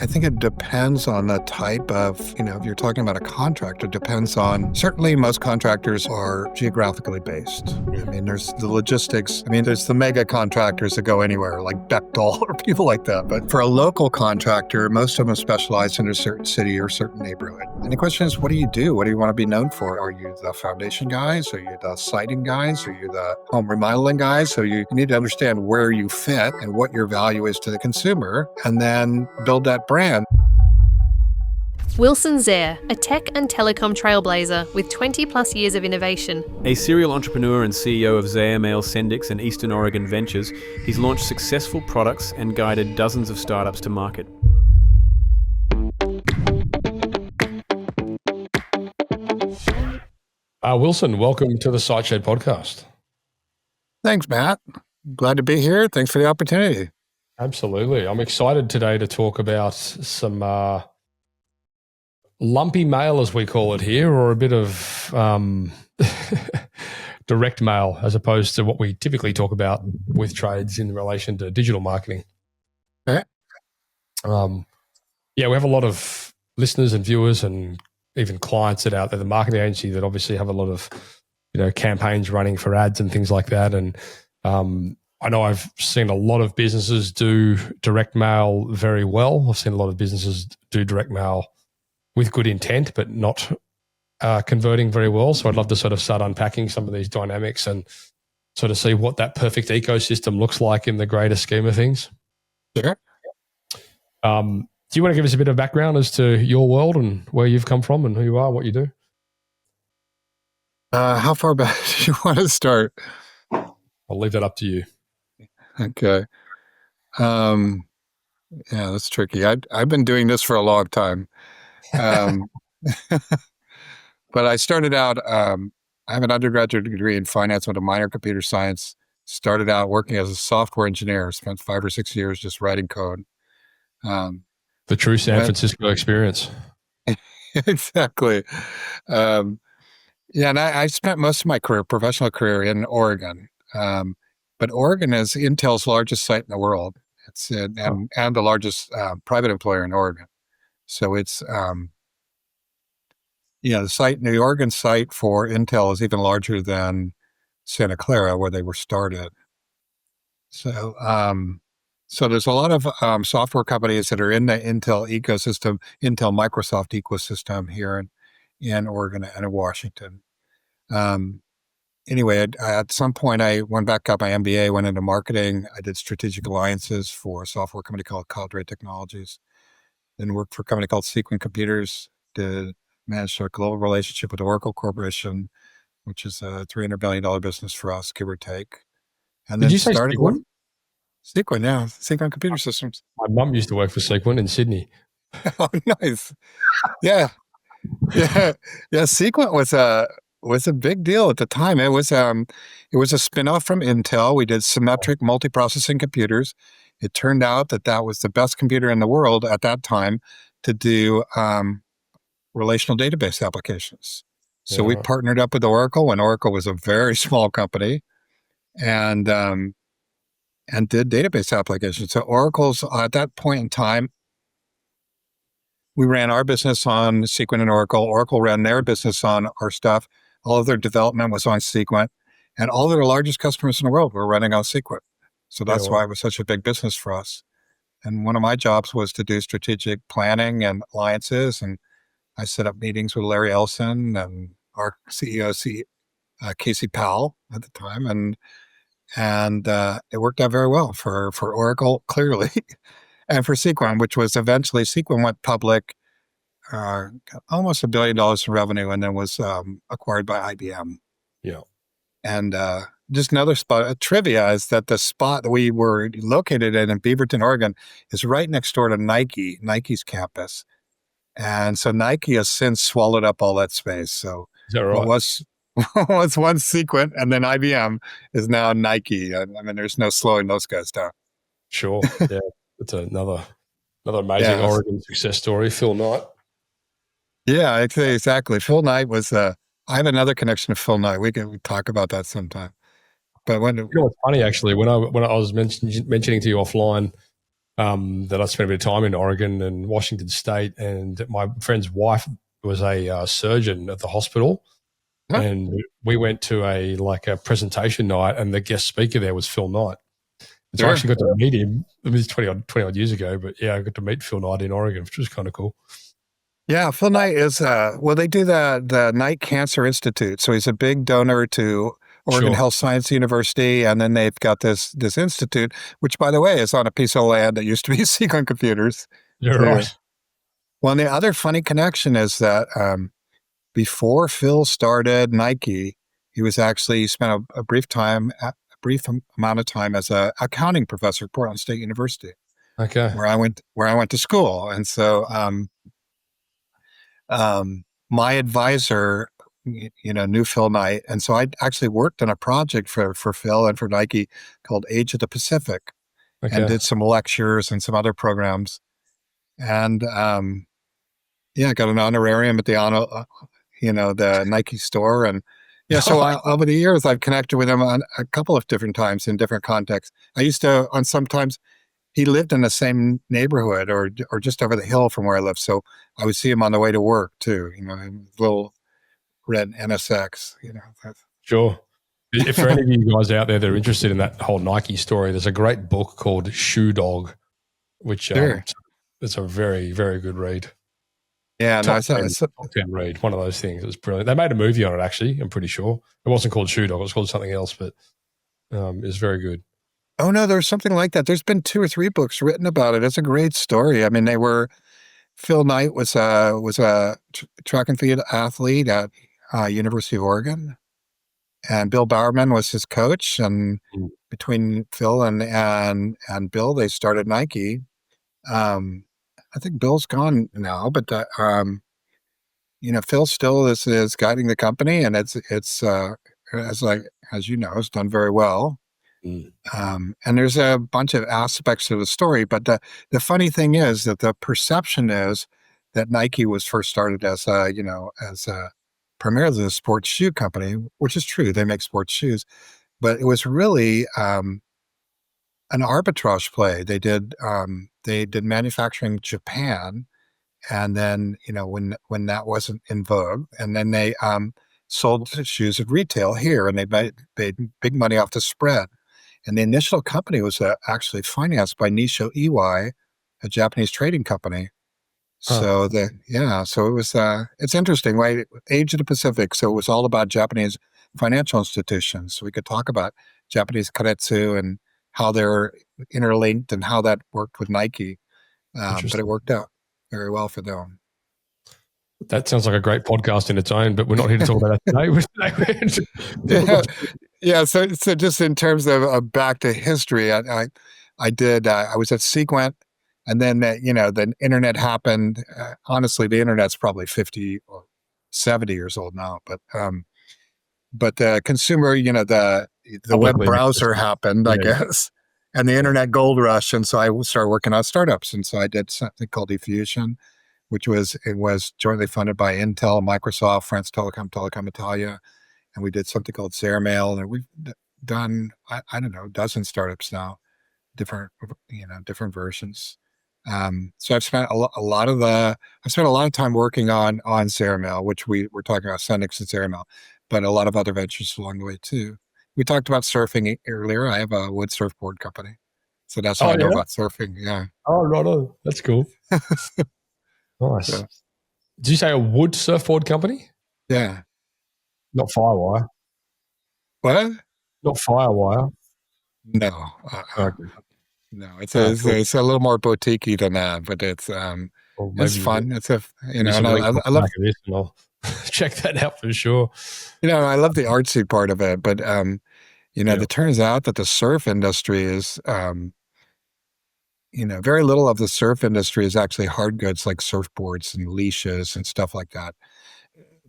I think it depends on the type of, if you're talking about a contract, it depends on, certainly most contractors are geographically based. I mean, there's the logistics. I mean, there's the mega contractors that go anywhere, like Bechtel or people like that. But for a local contractor, most of them specialize in a certain city or certain neighborhood. And the question is, what do you do? What do you want to be known for? Are you the foundation guys? Are you the siding guys? Are you the home remodeling guys? So you need to understand where you fit and what your value is to the consumer, and then build that brand. Wilson Zehr, a tech and telecom trailblazer with 20 plus years of innovation. A serial entrepreneur and CEO of Zairmail, Sendix and Eastern Oregon Ventures, he's launched successful products and guided dozens of startups to market. Wilson, welcome to the SiteShed podcast. Thanks, Matt. Glad to be here. Thanks for the opportunity. Absolutely. I'm excited today to talk about some lumpy mail, as we call it here, or a bit of direct mail, as opposed to what we typically talk about with trades in relation to digital marketing. Okay. We have a lot of listeners and viewers and even clients that are out there, the marketing agency that obviously have a lot of, campaigns running for ads and things like that. And I know I've seen a lot of businesses do direct mail very well. I've seen a lot of businesses do direct mail with good intent, but not converting very well. So I'd love to sort of start unpacking some of these dynamics and sort of see what that perfect ecosystem looks like in the greater scheme of things. Sure. Do you want to give us a bit of background as to your world and where you've come from and who you are, what you do? How far back do you want to start? I'll leave that up to you. Okay. Yeah, that's tricky. I've been doing this for a long time. But I started out, I have an undergraduate degree in finance with a minor in computer science. Started out working as a software engineer, spent 5 or 6 years just writing code. The true San Francisco experience. Exactly. And I spent most of my professional career in Oregon. But Oregon is Intel's largest site in the world. It's and the largest private employer in Oregon. So it's the Oregon site for Intel is even larger than Santa Clara, where they were started. So so there's a lot of software companies that are in the Intel ecosystem, Intel Microsoft ecosystem here in Oregon and in Washington. Anyway, at some point, I went back, got my MBA, went into marketing. I did strategic alliances for a software company called Cadre Technologies. Then worked for a company called Sequent Computers, managed a global relationship with Oracle Corporation, which is a $300 billion business for us, give or take. And then Did you say Sequent? Sequent, yeah. Sequent Computer Systems. My mum used to work for Sequent in Sydney. Oh, nice. Yeah. Sequent was a big deal at the time. It was a spinoff from Intel. We did symmetric multiprocessing computers. It turned out that was the best computer in the world at that time to do relational database applications. So we partnered up with Oracle when Oracle was a very small company, and did database applications. So Oracle's at that point in time, we ran our business on Sequent and Oracle. Oracle ran their business on our stuff. All of their development was on Sequent, and all of their largest customers in the world were running on Sequent. So that's why it was such a big business for us. And one of my jobs was to do strategic planning and alliances, and I set up meetings with Larry Ellison and our CEO, Casey Powell at the time, and it worked out very well for Oracle, clearly, and for Sequent, which was eventually, Sequent went public, almost $1 billion in revenue, and then was acquired by IBM. Yeah. And just another spot, trivia is that the spot that we were located in Beaverton, Oregon, is right next door to Nike's campus. And so Nike has since swallowed up all that space. So is that right? What was once Sequent, and then IBM is now Nike. I mean, there's no slowing those guys down. Sure. Yeah. It's another amazing Oregon success story, Phil Knight. Yeah, exactly. Phil Knight was, I have another connection to Phil Knight. We can talk about that sometime. But what's funny, actually, when I was mentioning to you offline, that I spent a bit of time in Oregon and Washington State, and my friend's wife was a surgeon at the hospital. Huh? And we went to a presentation night, and the guest speaker there was Phil Knight. And so I Sure. actually got to meet him. It was 20 odd years ago, but yeah, I got to meet Phil Knight in Oregon, which was kind of cool. Yeah, Phil Knight is, they do the Knight Cancer Institute. So he's a big donor to Oregon Sure. Health Science University. And then they've got this institute, which, by the way, is on a piece of land that used to be Sequent Computers. You're too. right. Well, and the other funny connection is that before Phil started Nike, he spent a brief amount of time as a accounting professor at Portland State University, Okay. where I went to school. And so my advisor, knew Phil Knight. And so I actually worked on a project for Phil and for Nike called Age of the Pacific, and did some lectures and some other programs. And I got an honorarium at the Nike store. And so over the years, I've connected with him on a couple of different times in different contexts. I used to, sometimes he lived in the same neighborhood or just over the hill from where I live. So I would see him on the way to work too, in little red NSX, Sure. If for any of you guys out there that are interested in that whole Nike story, there's a great book called Shoe Dog, which Sure. it's a very, very good read. Yeah, Top 10 read, one of those things. It was brilliant. They made a movie on it, actually, I'm pretty sure. It wasn't called Shoe Dog, it was called something else, but it's very good. Oh, no, there's something like that. There's been 2 or 3 books written about it. It's a great story. I mean, Phil Knight was a track and field athlete at University of Oregon, and Bill Bowerman was his coach. And between Phil and Bill, they started Nike. I think Bill's gone now, but Phil still is guiding the company, and it's as you know, it's done very well. And there's a bunch of aspects to the story, but the funny thing is that the perception is that Nike was first started as primarily a sports shoe company, which is true. They make sports shoes, but it was really an arbitrage play. They did manufacturing in Japan, and then when that wasn't in vogue, and then they sold shoes at retail here, and they made big money off the spread. And the initial company was actually financed by Nisho Iwai, a Japanese trading company. So so it was it's interesting, right? Age of the Pacific. So it was all about Japanese financial institutions. So we could talk about Japanese karetsu and how they're interlinked and how that worked with Nike. But it worked out very well for them. That sounds like a great podcast in its own, but we're not here to talk about that today. Yeah. So just in terms of back to history, I was at Sequent, and then the internet happened. Honestly, the internet's probably 50 or 70 years old now, but the consumer, the web browser happened, I guess, and the internet gold rush. And so I started working on startups. And so I did something called Effusion, which was jointly funded by Intel, Microsoft, France Telecom Italia. And we did something called Zairmail, and we've done, I don't know, a dozen startups now, different versions. So I've spent a lot of time working on Zairmail, which we're talking about Sendix and Zairmail, but a lot of other ventures along the way too. We talked about surfing earlier. I have a wood surfboard company, so that's how I know about surfing. Yeah. Oh, right on. That's cool. Nice. Yeah. Did you say a wood surfboard company? Yeah. Not Firewire. What? Not Firewire. No. Okay. No, it's a little more boutique-y than that, but it's fun. It's and I love this, and I'll check that out for sure. I love the artsy part of it, but it turns out that the surf industry is very little of the surf industry is actually hard goods like surfboards and leashes and stuff like that.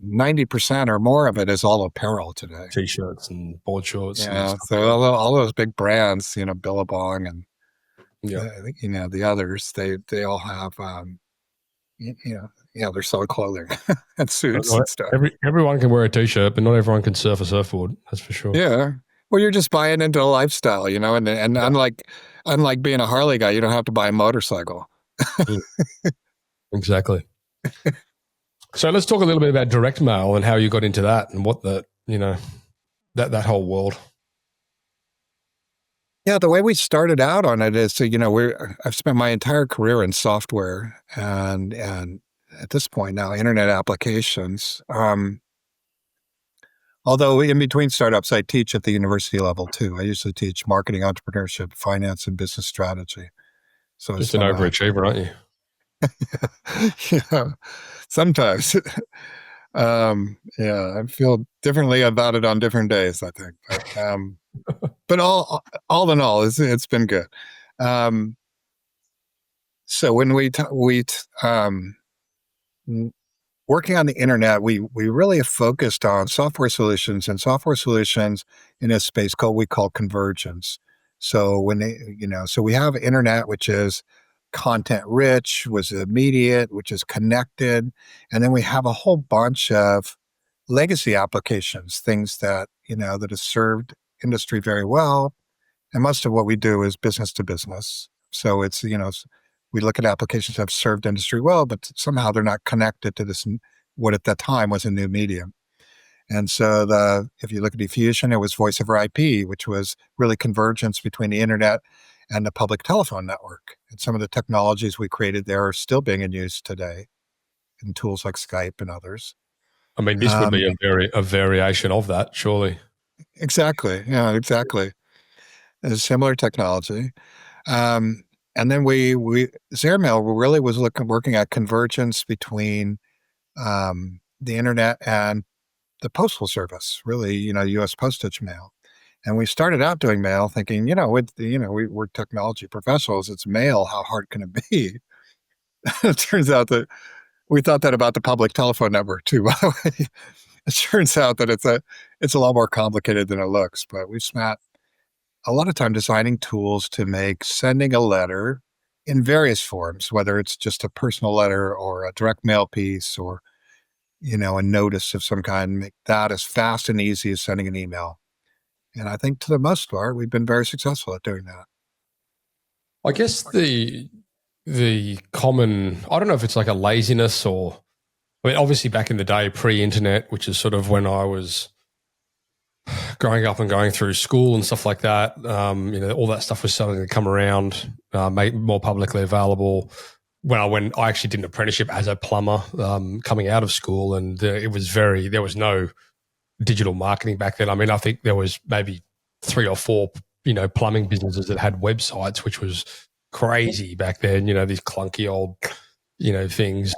90% or more of it is all apparel today. T-shirts and board shorts. Yeah, so all those big brands, Billabong and the others, they all have, they're selling clothing and suits and stuff. Everyone can wear a T-shirt, but not everyone can surf a surfboard. That's for sure. Yeah. Well, you're just buying into a lifestyle, and unlike being a Harley guy, you don't have to buy a motorcycle. Exactly. So let's talk a little bit about direct mail and how you got into that and what that whole world. Yeah, the way we started out on it is, I've spent my entire career in software and at this point now, internet applications. Although in between startups, I teach at the university level too. I usually teach marketing, entrepreneurship, finance, and business strategy. So Just an overachiever, aren't you? yeah, sometimes. Yeah, I feel differently about it on different days, I think. But all in all, it's been good. So when working on the internet, we really have focused on software solutions in a space we call convergence. So so we have internet, which is content rich, was immediate, which is connected. And then we have a whole bunch of legacy applications, things that have served industry very well. And most of what we do is business to business. So it's, we look at applications that have served industry well, but somehow they're not connected to this, what at that time was a new medium. And so if you look at diffusion, it was voice over IP, which was really convergence between the internet and the public telephone network. And some of the technologies we created there are still being in use today in tools like Skype and others. I mean, this would be a variation of that, surely. Exactly. Yeah, exactly. It's a similar technology. And then Zairmail really was working at convergence between the internet and the postal service, really, U.S. postage mail. And we started out doing mail thinking, we're technology professionals. It's mail. How hard can it be? It turns out that we thought that about the public telephone network too, by the way. It turns out that it's a lot more complicated than it looks, but we've spent a lot of time designing tools to make sending a letter in various forms, whether it's just a personal letter or a direct mail piece or, a notice of some kind, make that as fast and easy as sending an email. And I think to the most part, we've been very successful at doing that. I guess the common, I don't know if it's like a laziness or, I mean, obviously back in the day, pre-internet, which is sort of when I was growing up and going through school and stuff like that, all that stuff was starting to come around, made more publicly available. When I actually did an apprenticeship as a plumber, coming out of school, and there was no digital marketing back then. I mean, I think there was maybe 3 or 4, plumbing businesses that had websites, which was crazy back then. These clunky old, things.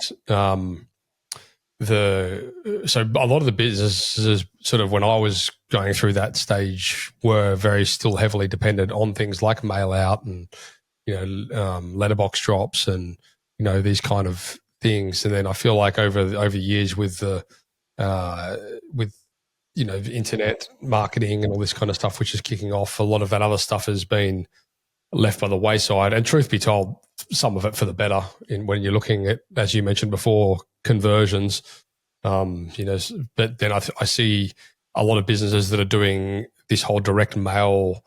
So a lot of the businesses, sort of when I was going through that stage, were very still heavily dependent on things like mail out and letterbox drops and these kind of things. And then I feel like over years with the internet marketing and all this kind of stuff, which is kicking off, a lot of that other stuff has been left by the wayside. And truth be told, some of it for the better when you're looking at, as you mentioned before, conversions. But then I see a lot of businesses that are doing this whole direct mail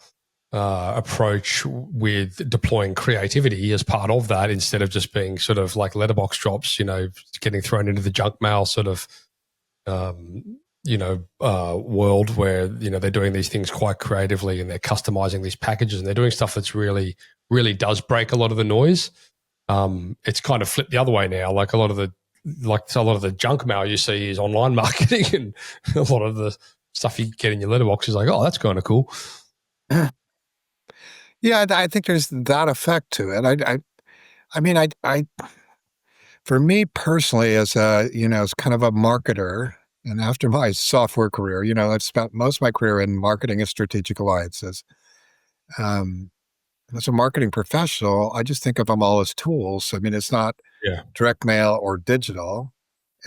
approach with deploying creativity as part of that, instead of just being sort of like letterbox drops, getting thrown into the junk mail sort of world where, they're doing these things quite creatively and they're customizing these packages and they're doing stuff that's really, really does break a lot of the noise. It's kind of flipped the other way now. Like a lot of the junk mail you see is online marketing, and a lot of the stuff you get in your letterbox is like, oh, that's kind of cool. Yeah, I think there's that effect to it. I mean, for me personally, as as kind of a marketer, and after my software career, I've spent most of my career in marketing and strategic alliances. As a marketing professional, I just think of them all as tools. I mean, it's not direct mail or digital.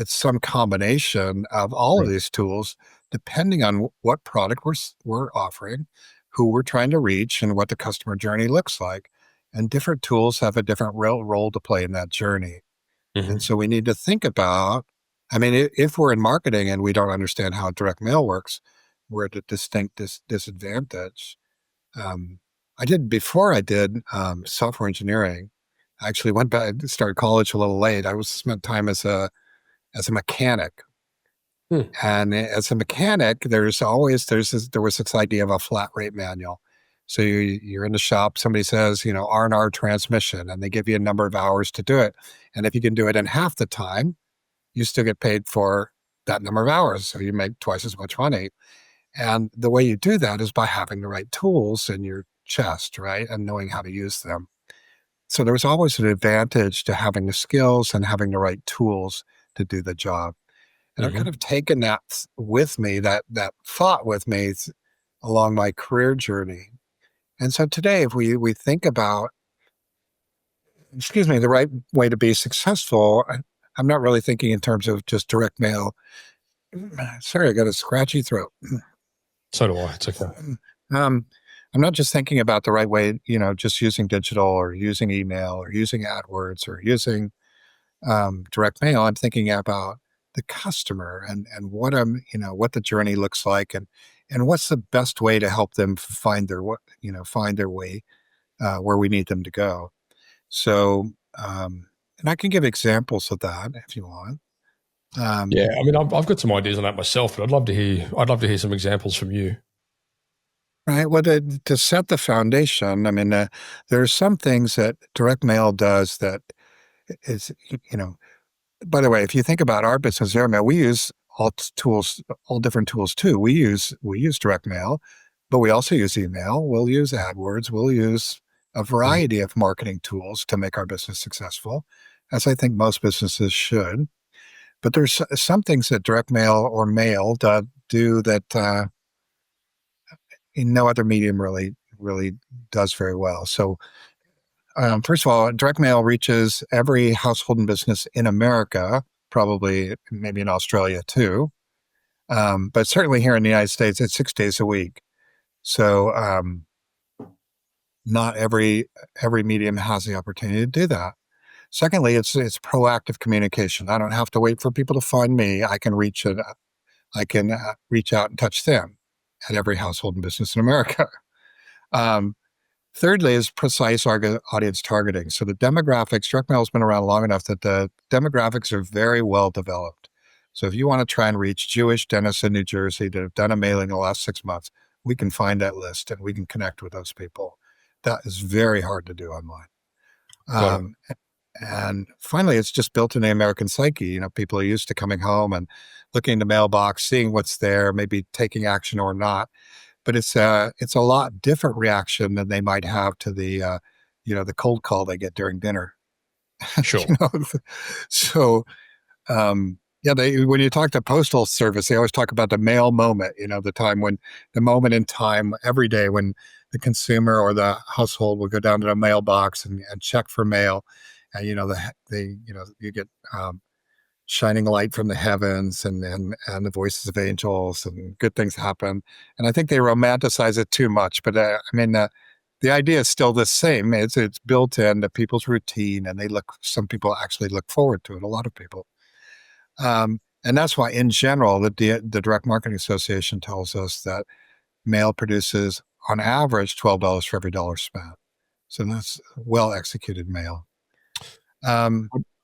It's some combination of all of these tools, depending on what product we're offering, who we're trying to reach, and what the customer journey looks like. And different tools have a different role to play in that journey. Mm-hmm. And so we need to think about, I mean, if we're in marketing and we don't understand how direct mail works, we're at a distinct disadvantage. Before I did software engineering, I actually went back, started college a little late. I spent time as a mechanic. And as a mechanic, there was this idea of a flat rate manual. So you're in the shop, somebody says, R&R transmission, and they give you a number of hours to do it. And if you can do it in half the time, you still get paid for that number of hours. So you make twice as much money. And the way you do that is by having the right tools in your chest, right? And knowing how to use them. So there was always an advantage to having the skills and having the right tools to do the job. And I've kind of taken that with me, that thought with me along my career journey. And so today, if we think about, the right way to be successful, I'm not really thinking in terms of just direct mail. Sorry, I got a scratchy throat. So do I. It's okay. I'm not just thinking about the right way, just using digital or using email or using AdWords or using direct mail. I'm thinking about the customer and what what the journey looks like and what's the best way to help them find their way where we need them to go. So, and I can give examples of that if you want. Yeah, I mean, I've got some ideas on that myself, but I'd love to hear some examples from you. Right. Well, to set the foundation, I mean, there are some things that direct mail does that is, by the way, if you think about our business, Zairmail, we use all different tools too. We use direct mail, but we also use email. We'll use AdWords. We'll use a variety of marketing tools to make our business successful, as I think most businesses should. But there's some things that direct mail or mail do that no other medium really does very well. So first of all, direct mail reaches every household and business in America, probably maybe in Australia too. But certainly here in the United States, it's 6 days a week. So not every medium has the opportunity to do that. Secondly, it's proactive communication. I don't have to wait for people to find me. I can reach out and touch them at every household and business in America. Thirdly is precise audience targeting. So the demographics, direct mail has been around long enough that the demographics are very well developed. So if you want to try and reach Jewish dentists in New Jersey that have done a mailing in the last 6 months, we can find that list and we can connect with those people. That is very hard to do online. And finally, it's just built in the American psyche. People are used to coming home and looking in the mailbox, seeing what's there, maybe taking action or not. But it's a lot different reaction than they might have to the the cold call they get during dinner. Sure. So when you talk to postal service, they always talk about the mail moment. The moment in time every day when the consumer or the household will go down to the mailbox and check for mail, and you get shining light from the heavens and the voices of angels and good things happen. And I think they romanticize it too much, but the idea is still the same. It's built into people's routine, and some people actually look forward to it. A lot of people. And that's why, in general, the Direct Marketing Association tells us that mail produces, on average, $12 for every dollar spent. So that's well executed mail.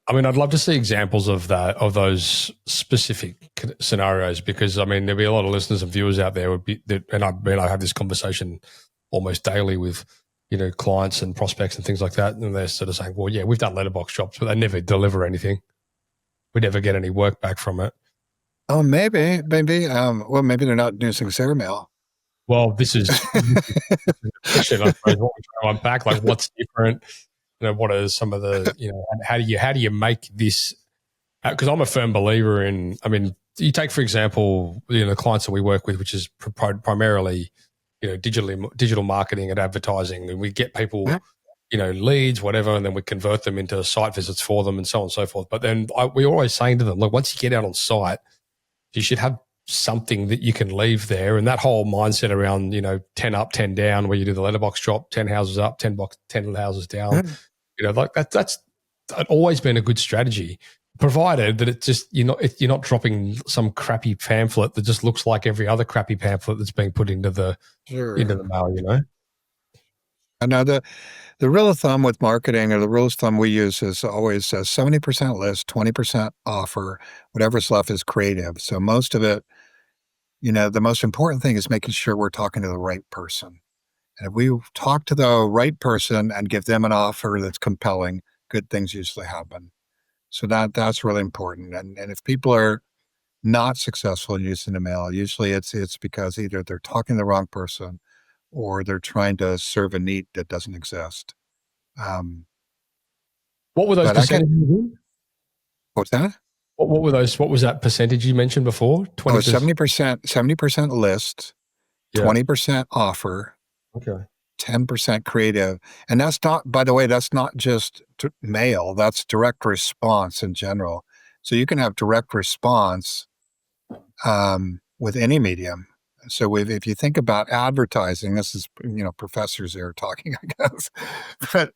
I'd love to see examples of those specific scenarios, because there'll be a lot of listeners and viewers out there and I have this conversation almost daily with clients and prospects and things like that, and they're sort of saying, well, yeah, we've done letterbox drops, but they never deliver anything. We never get any work back from it. Oh, maybe. Well, maybe they're not using Zairmail. Well, this is a question, I suppose, what we try to unpack, like what's different. What are some of the, how do you make this? Because I'm a firm believer in, you take, for example, the clients that we work with, which is primarily, digital marketing and advertising, and we get people, leads, whatever, and then we convert them into site visits for them and so on and so forth. But then we're always saying to them, look, once you get out on site, you should have something that you can leave there. And that whole mindset around, 10 up, 10 down, where you do the letterbox drop, 10 houses up, 10 houses down, that's always been a good strategy. provided that it's just you're not dropping some crappy pamphlet that just looks like every other crappy pamphlet that's being put into the mail. I know the rule of thumb with marketing, or the rule of thumb we use, is always 70% list, 20% offer, whatever's left is creative. So most of it, the most important thing is making sure we're talking to the right person. And if we talk to the right person and give them an offer that's compelling, good things usually happen. So that's really important. And if people are not successful in using the mail, usually it's because either they're talking to the wrong person or they're trying to serve a need that doesn't exist. What were those percentages? What's that? What were those? What was that percentage you mentioned before? 70% list, 20% offer, 10% creative. And that's not, by the way, that's not just mail, that's direct response in general. So you can have direct response with any medium. So if you think about advertising, this is, professors here talking, I guess. But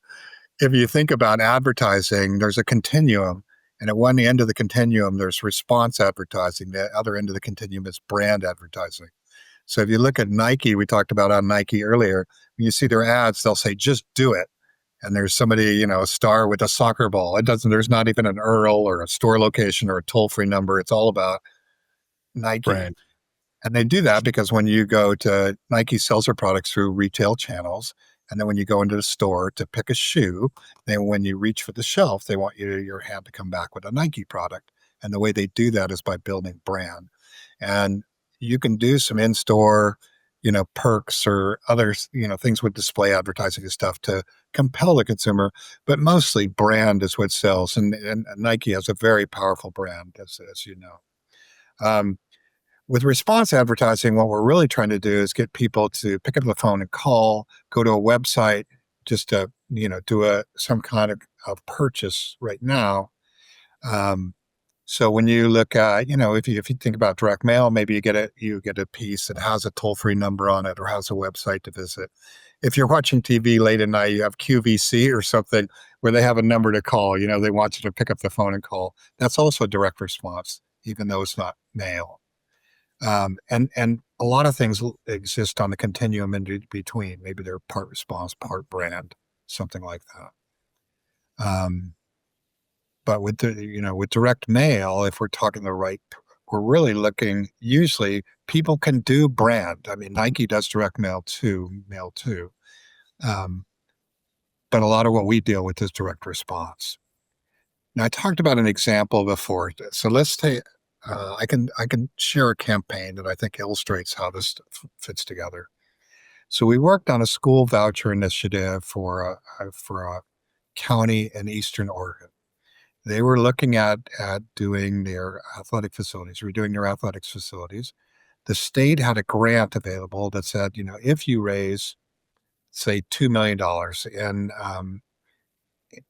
if you think about advertising, there's a continuum. And at one end of the continuum, there's response advertising. The other end of the continuum is brand advertising. So if you look at Nike, we talked about on Nike earlier, when you see their ads, they'll say, just do it. And there's somebody, a star with a soccer ball. There's not even an URL or a store location or a toll-free number. It's all about Nike. Brand. And they do that because when you go to Nike sells their products through retail channels. And then when you go into the store to pick a shoe, then when you reach for the shelf, they want your hand to come back with a Nike product. And the way they do that is by building brand. And you can do some in-store, perks or other, things with display advertising and stuff to compel the consumer, but mostly brand is what sells. And Nike has a very powerful brand, as you know. With response advertising, what we're really trying to do is get people to pick up the phone and call, go to a website, just to, do some kind of purchase right now. So when you look at, if you think about direct mail, maybe you get a piece that has a toll-free number on it or has a website to visit. If you're watching TV late at night, you have QVC or something where they have a number to call. They want you to pick up the phone and call. That's also a direct response, even though it's not mail. And a lot of things exist on the continuum in between. Maybe they're part response, part brand, something like that. But with with direct mail, if we're talking we're really looking. Usually, people can do brand. I mean, Nike does direct mail too. But a lot of what we deal with is direct response. Now, I talked about an example before, so let's take. I can share a campaign that I think illustrates how this fits together. So we worked on a school voucher initiative for a county in Eastern Oregon. They were looking at doing their athletic facilities, redoing their athletics facilities. The state had a grant available that said, if you raise, say, $2 million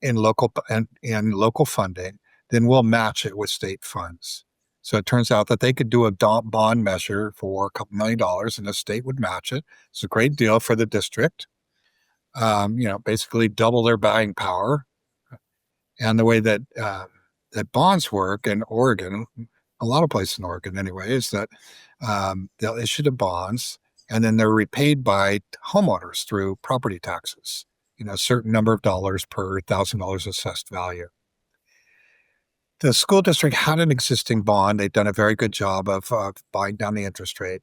in local funding, then we'll match it with state funds. So it turns out that they could do a bond measure for a couple $1 million and the state would match it. It's a great deal for the district. Basically double their buying power. And the way that bonds work in Oregon, a lot of places in Oregon anyway, is that they'll issue the bonds and then they're repaid by homeowners through property taxes, a certain number of dollars per $1,000 assessed value. The school district had an existing bond. They'd done a very good job of buying down the interest rate,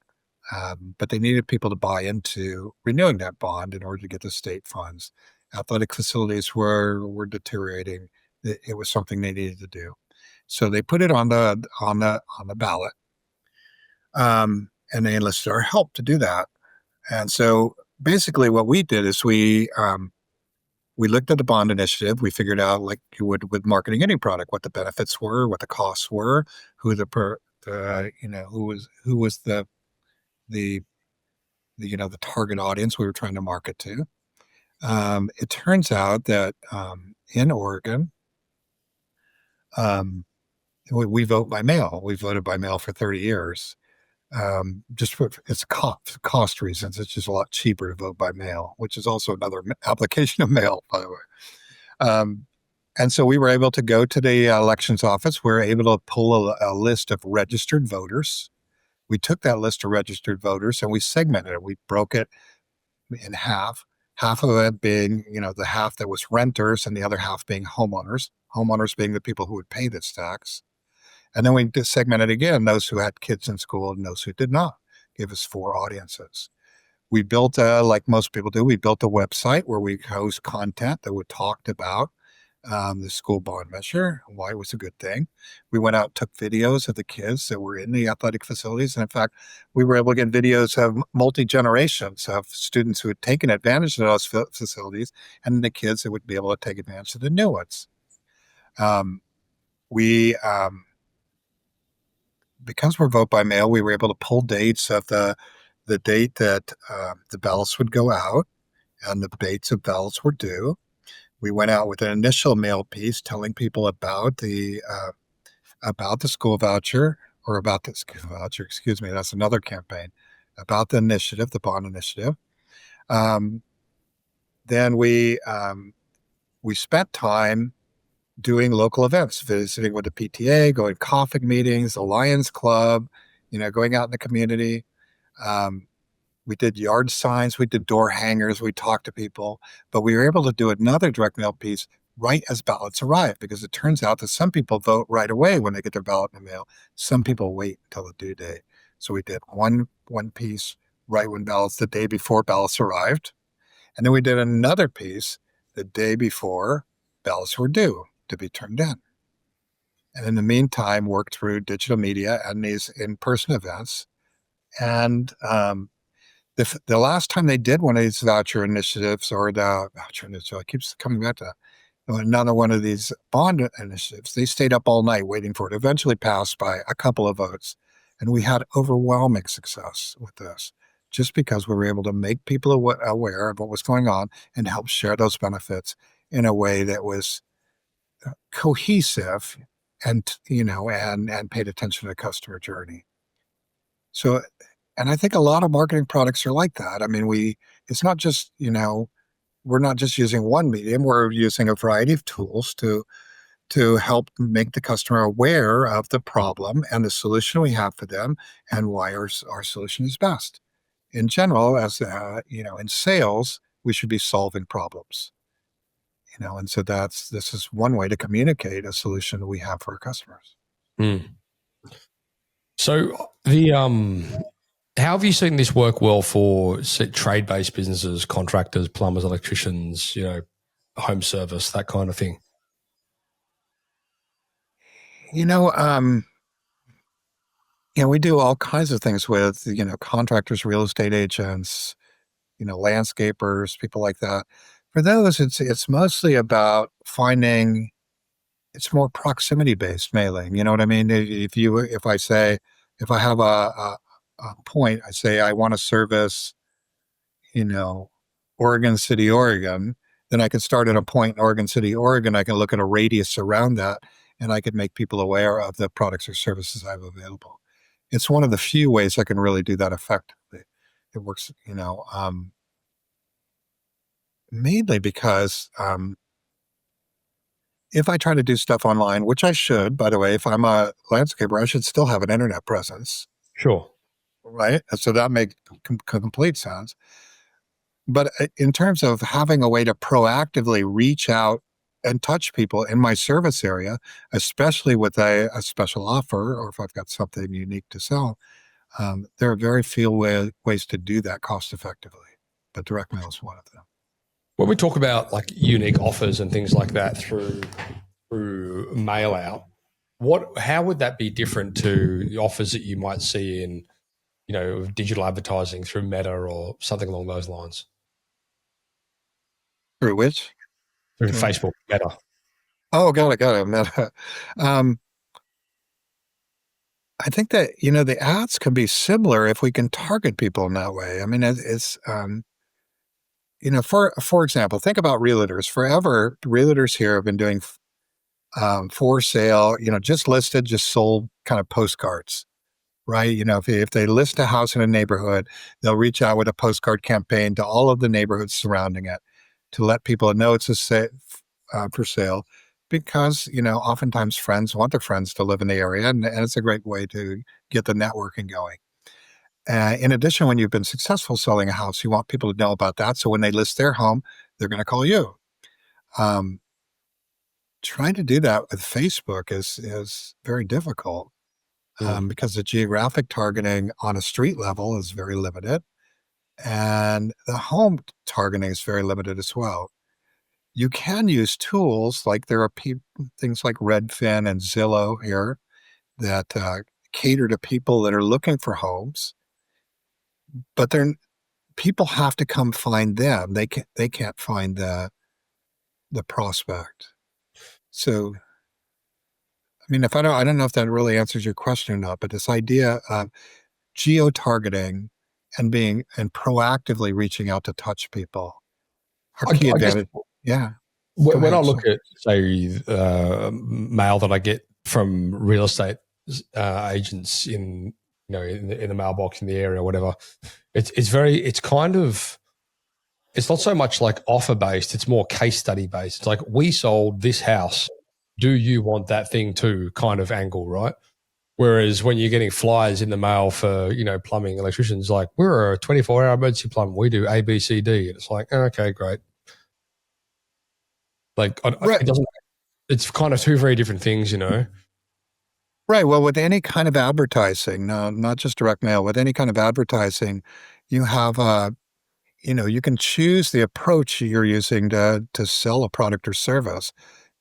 but they needed people to buy into renewing that bond in order to get the state funds. Athletic facilities were deteriorating. It was something they needed to do, so they put it on the ballot, and they enlisted our help to do that. And so basically, what we did is we looked at the bond initiative. We figured out, like you would with marketing any product, what the benefits were, what the costs were, who was the target audience we were trying to market to. It turns out that in Oregon, we vote by mail. We voted by mail for 30 years. Just for it's cost reasons. It's just a lot cheaper to vote by mail, which is also another application of mail, by the way. And so we were able to go to the elections office. We were able to pull a list of registered voters. We took that list of registered voters and we segmented it. We broke it in half of it being, the half that was renters and the other half being homeowners being the people who would pay this tax. And then we segmented again, those who had kids in school and those who did not. Gave us 4 audiences. We built, like most people do, we built a website where we host content that would talk about the school bond measure, why it was a good thing. We went out and took videos of the kids that were in the athletic facilities. And in fact, we were able to get videos of multi-generations of students who had taken advantage of those facilities and the kids that would be able to take advantage of the new ones. Because we're vote by mail, we were able to pull dates of the date that the ballots would go out and the dates of ballots were due. We went out with an initial mail piece telling people about the school voucher, or about the school voucher, excuse me, that's another campaign, about the initiative, the bond initiative. Then we spent time doing local events, visiting with the PTA, going to coffee meetings, the Lions Club, going out in the community. We did yard signs, we did door hangers, we talked to people, but we were able to do another direct mail piece right as ballots arrive, because it turns out that some people vote right away when they get their ballot in the mail. Some people wait until the due date. So we did one piece right when the day before ballots arrived. And then we did another piece the day before ballots were due to be turned in. And in the meantime, worked through digital media and these in-person events. And the last time they did one of these voucher initiatives, or the voucher initiative, it keeps coming back to that, another one of these bond initiatives, they stayed up all night waiting for it. Eventually passed by a couple of votes. And we had overwhelming success with this, just because we were able to make people aware of what was going on and help share those benefits in a way that was cohesive and paid attention to the customer journey. So, and I think a lot of marketing products are like that. I mean, it's not just, we're not just using one medium, we're using a variety of tools to help make the customer aware of the problem and the solution we have for them and why our solution is best. In general, as in sales, we should be solving problems. And so this is one way to communicate a solution that we have for our customers. So how have you seen this work well for trade-based businesses, contractors, plumbers, electricians, home service, that kind of thing? We do all kinds of things with, contractors, real estate agents, landscapers, people like that. For those, it's mostly about finding, it's more proximity-based mailing. You know what I mean? If I have a point, I say I want to service, Oregon City, Oregon, then I can start at a point in Oregon City, Oregon. I can look at a radius around that, and I can make people aware of the products or services I have available. It's one of the few ways I can really do that effectively. It works, mainly because if I try to do stuff online, which I should, by the way, if I'm a landscaper, I should still have an internet presence. Sure. Right? So that makes complete sense. But in terms of having a way to proactively reach out and touch people in my service area, especially with a special offer, or if I've got something unique to sell, there are very few ways to do that cost effectively. But direct mail is one of them. When we talk about like unique offers and things like that through mail out, how would that be different to the offers that you might see in, digital advertising through Meta or something along those lines? Through which? Through Facebook, Meta. Oh, got it. Meta. I think that, the ads can be similar if we can target people in that way. I mean, it's for example, think about realtors. Forever, realtors here have been doing for sale, just listed, just sold kind of postcards, right? If they list a house in a neighborhood, they'll reach out with a postcard campaign to all of the neighborhoods surrounding it to let people know it's for sale, because, oftentimes friends want their friends to live in the area, and it's a great way to get the networking going. In addition, when you've been successful selling a house, you want people to know about that. So when they list their home, they're going to call you. Um, Trying to do that with Facebook is very difficult because the geographic targeting on a street level is very limited, and the home targeting is very limited as well. You can use tools like there are things like Redfin and Zillow here that cater to people that are looking for homes, but people have to come find them. They can't find the prospect. So, I mean, I don't know if that really answers your question or not, but this idea of geo-targeting and proactively reaching out to touch people are key I guess advantage. Yeah. Go when I ahead. look at, say, mail that I get from real estate agents in in the mailbox in the area or whatever, it's not so much like offer based, it's more case study based. It's like, we sold this house, do you want that thing too, kind of angle, right? Whereas when you're getting flyers in the mail for, plumbing, electricians, like, we're a 24-hour emergency plumber, we do A, B, C, D. And it's like, okay, great. Like, Right. it doesn't, it's kind of two very different things, Right. Well, with any kind of advertising, no, not just direct mail, with any kind of advertising, you have you can choose the approach you're using to sell a product or service.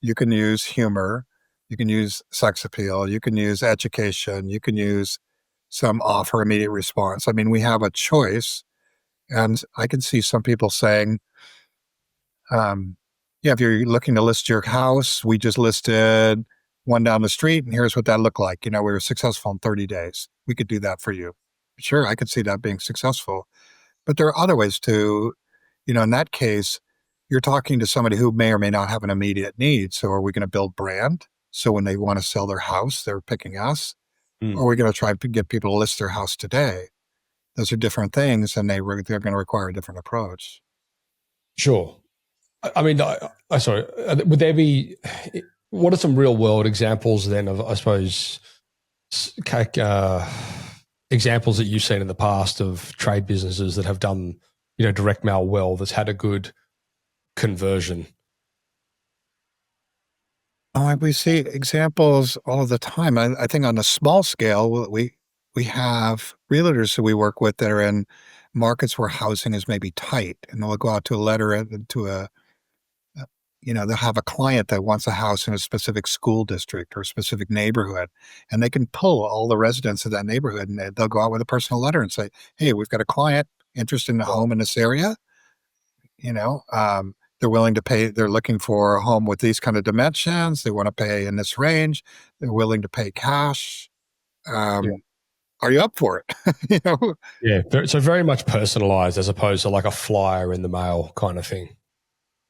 You can use humor, you can use sex appeal, you can use education, you can use some offer immediate response. I mean, we have a choice, and I can see some people saying, yeah, if you're looking to list your house, we just listed one down the street, and here's what that looked like. We were successful in 30 days. We could do that for you. Sure, I could see that being successful. But there are other ways to, in that case, you're talking to somebody who may or may not have an immediate need. So are we going to build brand? So when they want to sell their house, they're picking us. Or are we going to try to get people to list their house today? Those are different things, and they're going to require a different approach. Sure. I mean, sorry, would there be, what are some real world examples then of, I suppose, examples that you've seen in the past of trade businesses that have done, direct mail well, that's had a good conversion? Oh, we see examples all of the time. I think on a small scale, we have realtors who we work with that are in markets where housing is maybe tight, and they'll go out to a letter to they'll have a client that wants a house in a specific school district or a specific neighborhood, and they can pull all the residents of that neighborhood, and they'll go out with a personal letter and say, hey, we've got a client interested in a home in this area. They're willing to pay. They're looking for a home with these kind of dimensions. They want to pay in this range. They're willing to pay cash. Are you up for it? Yeah. So very much personalized as opposed to like a flyer in the mail kind of thing.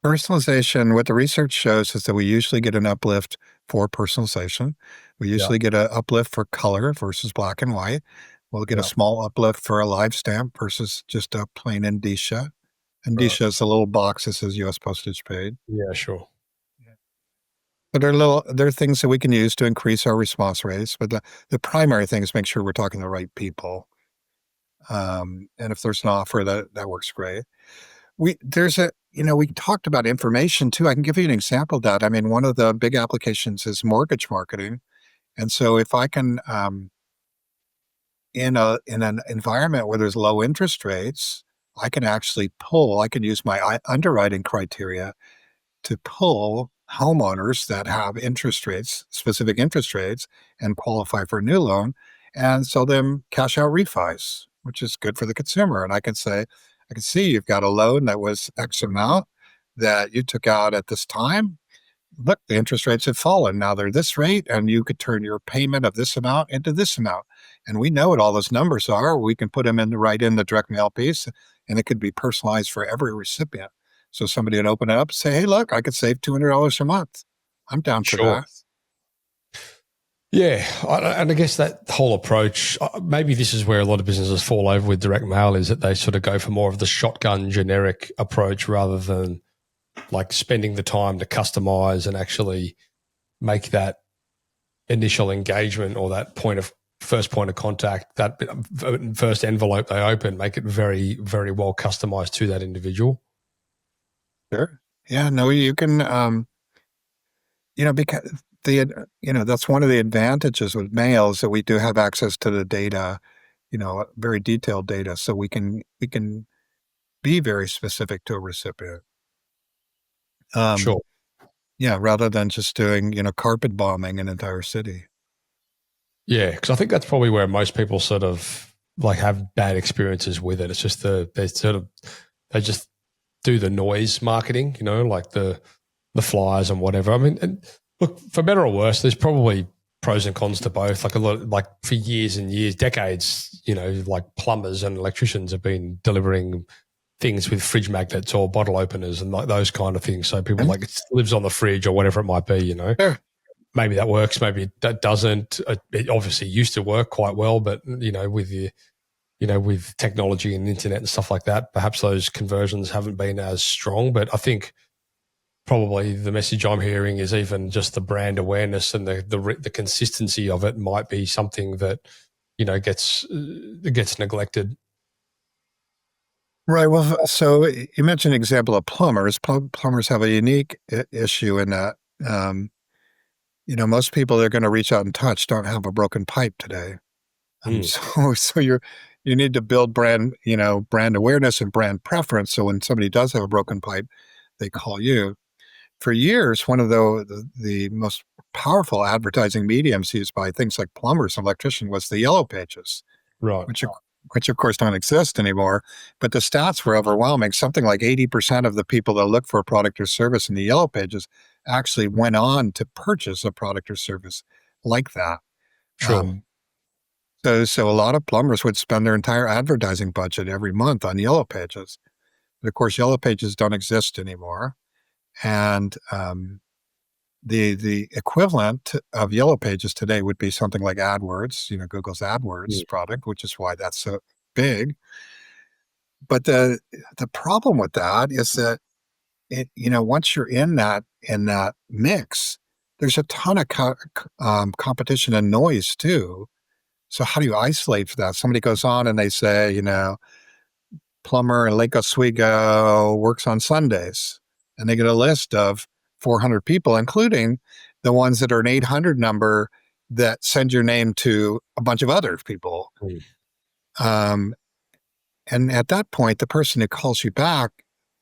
Personalization, what the research shows is that we usually get an uplift for personalization. We usually get an uplift for color versus black and white. We'll get a small uplift for a live stamp versus just a plain indicia. Indicia is a little box that says U.S. postage paid. Yeah, sure. But there are things that we can use to increase our response rates. But the primary thing is make sure we're talking to the right people. And if there's an offer, that works great. We talked about information too. I can give you an example of that. I mean, one of the big applications is mortgage marketing. And so if I can, in an environment where there's low interest rates, I can use my underwriting criteria to pull homeowners that have specific interest rates, and qualify for a new loan, and sell them cash out refis, which is good for the consumer. And I can see you've got a loan that was X amount that you took out at this time. Look, the interest rates have fallen. Now they're this rate, and you could turn your payment of this amount into this amount. And we know what all those numbers are. We can put them right in the direct mail piece, and it could be personalized for every recipient. So somebody would open it up and say, hey, look, I could save $200 a month. I'm down for that. Yeah. And I guess that whole approach, maybe this is where a lot of businesses fall over with direct mail, is that they sort of go for more of the shotgun generic approach rather than like spending the time to customize and actually make that initial engagement or that first point of contact, that first envelope they open, make it very, very well customized to that individual. Sure. Yeah, no, you can, because that's one of the advantages with mail is that we do have access to the data, very detailed data. So we can be very specific to a recipient. Sure. Yeah, rather than just doing, carpet bombing an entire city. Yeah, because I think that's probably where most people sort of like have bad experiences with it. It's just they just do the noise marketing, like the flyers and whatever. I mean, and look, for better or worse, there's probably pros and cons to both. Like a lot, like for years and years, decades, like plumbers and electricians have been delivering things with fridge magnets or bottle openers and like those kind of things. So people like it lives on the fridge or whatever it might be, Sure. Maybe that works, maybe that doesn't. It obviously used to work quite well, but with technology and internet and stuff like that, perhaps those conversions haven't been as strong. But I think probably the message I'm hearing is even just the brand awareness and the consistency of it might be something that gets neglected. Right. Well, so you mentioned an example of plumbers. Plumbers have a unique issue in that, most people they're going to reach out and touch don't have a broken pipe today. So you need to build brand awareness and brand preference. So when somebody does have a broken pipe, they call you. For years, one of the most powerful advertising mediums used by things like plumbers and electricians was the yellow pages, Right. which of course don't exist anymore. But the stats were overwhelming. Something like 80% of the people that look for a product or service in the yellow pages actually went on to purchase a product or service like that. Sure. So a lot of plumbers would spend their entire advertising budget every month on yellow pages. But of course, yellow pages don't exist anymore. And the equivalent of yellow pages today would be something like AdWords, Google's AdWords product, which is why that's so big. But the problem with that is that once you're in that mix, there's a ton of competition and noise too. So how do you isolate for that? Somebody goes on and they say, plumber in Lake Oswego works on Sundays, and they get a list of 400 people, including the ones that are an 800 number that send your name to a bunch of other people. And at that point, the person who calls you back,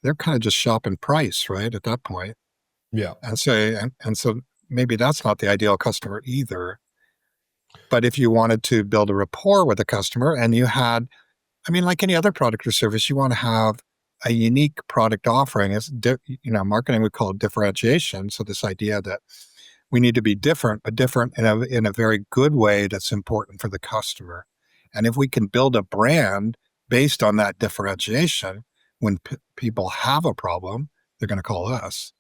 they're kind of just shopping price, right? At that point. Yeah. And so maybe that's not the ideal customer either. But if you wanted to build a rapport with a customer and you had, like any other product or service, you want to have a unique product offering. It's, marketing we call it differentiation. So this idea that we need to be different, but different in a very good way that's important for the customer. And if we can build a brand based on that differentiation, when people have a problem, they're going to call us.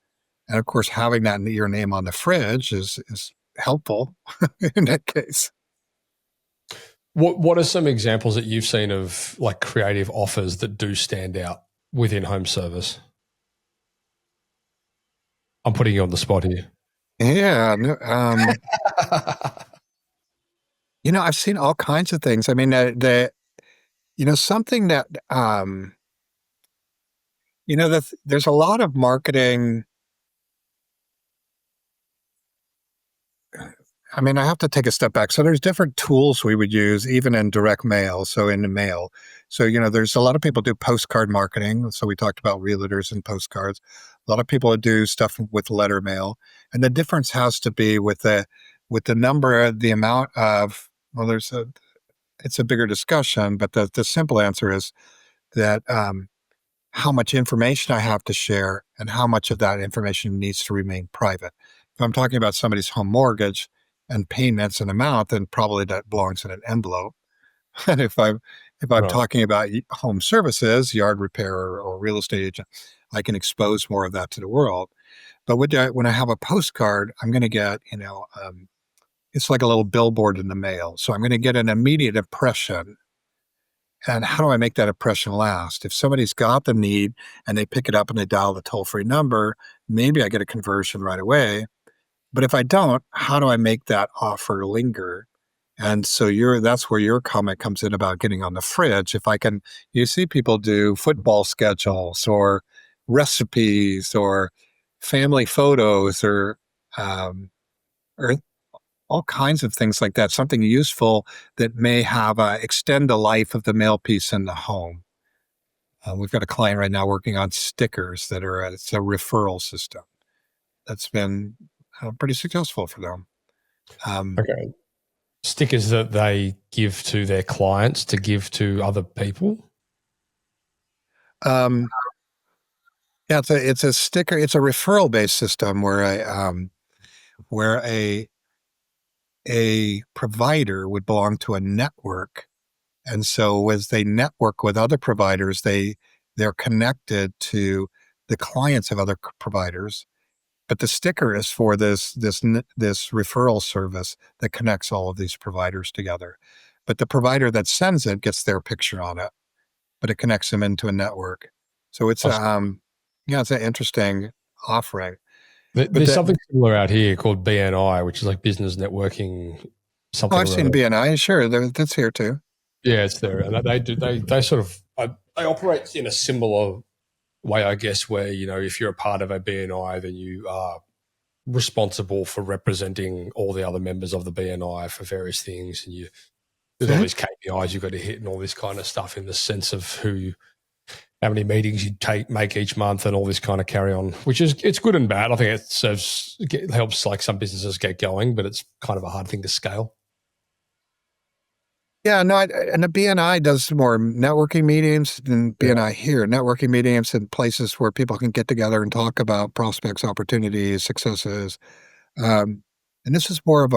And of course, having that your name on the fridge is helpful in that case. What are some examples that you've seen of like creative offers that do stand out within home service? I'm putting you on the spot here. Yeah. I've seen all kinds of things. Something that, there's a lot of marketing. I have to take a step back. So there's different tools we would use even in direct mail. So in the mail. So, there's a lot of people do postcard marketing. So we talked about realtors and postcards. A lot of people do stuff with letter mail. And the difference has to be with the number, the amount of, it's a bigger discussion, but the simple answer is that how much information I have to share and how much of that information needs to remain private. If I'm talking about somebody's home mortgage and payments and amount, then probably that belongs in an envelope. And if I'm Right. talking about home services, yard repair or real estate agent, I can expose more of that to the world. But when I have a postcard, I'm going to get, it's like a little billboard in the mail. So I'm going to get an immediate impression. And how do I make that impression last? If somebody's got the need and they pick it up and they dial the toll-free number, maybe I get a conversion right away. But if I don't, how do I make that offer linger? And so that's where your comment comes in about getting on the fridge. If I can, you see people do football schedules or recipes or family photos or all kinds of things like that, something useful that may have extend the life of the mail piece in the home. We've got a client right now working on stickers it's a referral system that's been pretty successful for them. Okay. Stickers that they give to their clients to give to other people? Um, yeah, it's a sticker. It's a referral based system where a provider would belong to a network, and so as they network with other providers, they're connected to the clients of other providers. But the sticker is for this referral service that connects all of these providers together. But the provider that sends it gets their picture on it, but it connects them into a network. So it's it's an interesting offering. But There's something similar out here called BNI, which is like business networking. Something. I've seen BNI. Sure, that's here too. Yeah, it's there, and they sort of they operate in a similar way, I guess, where if you're a part of a BNI, then you are responsible for representing all the other members of the BNI for various things, and there's all these KPIs you've got to hit and all this kind of stuff in the sense of how many meetings you make each month and all this kind of carry on, which it's good and bad. I think it helps like some businesses get going, but it's kind of a hard thing to scale. Yeah, no, and the BNI does more networking meetings than BNI here. Networking meetings and places where people can get together and talk about prospects, opportunities, successes. And this is more of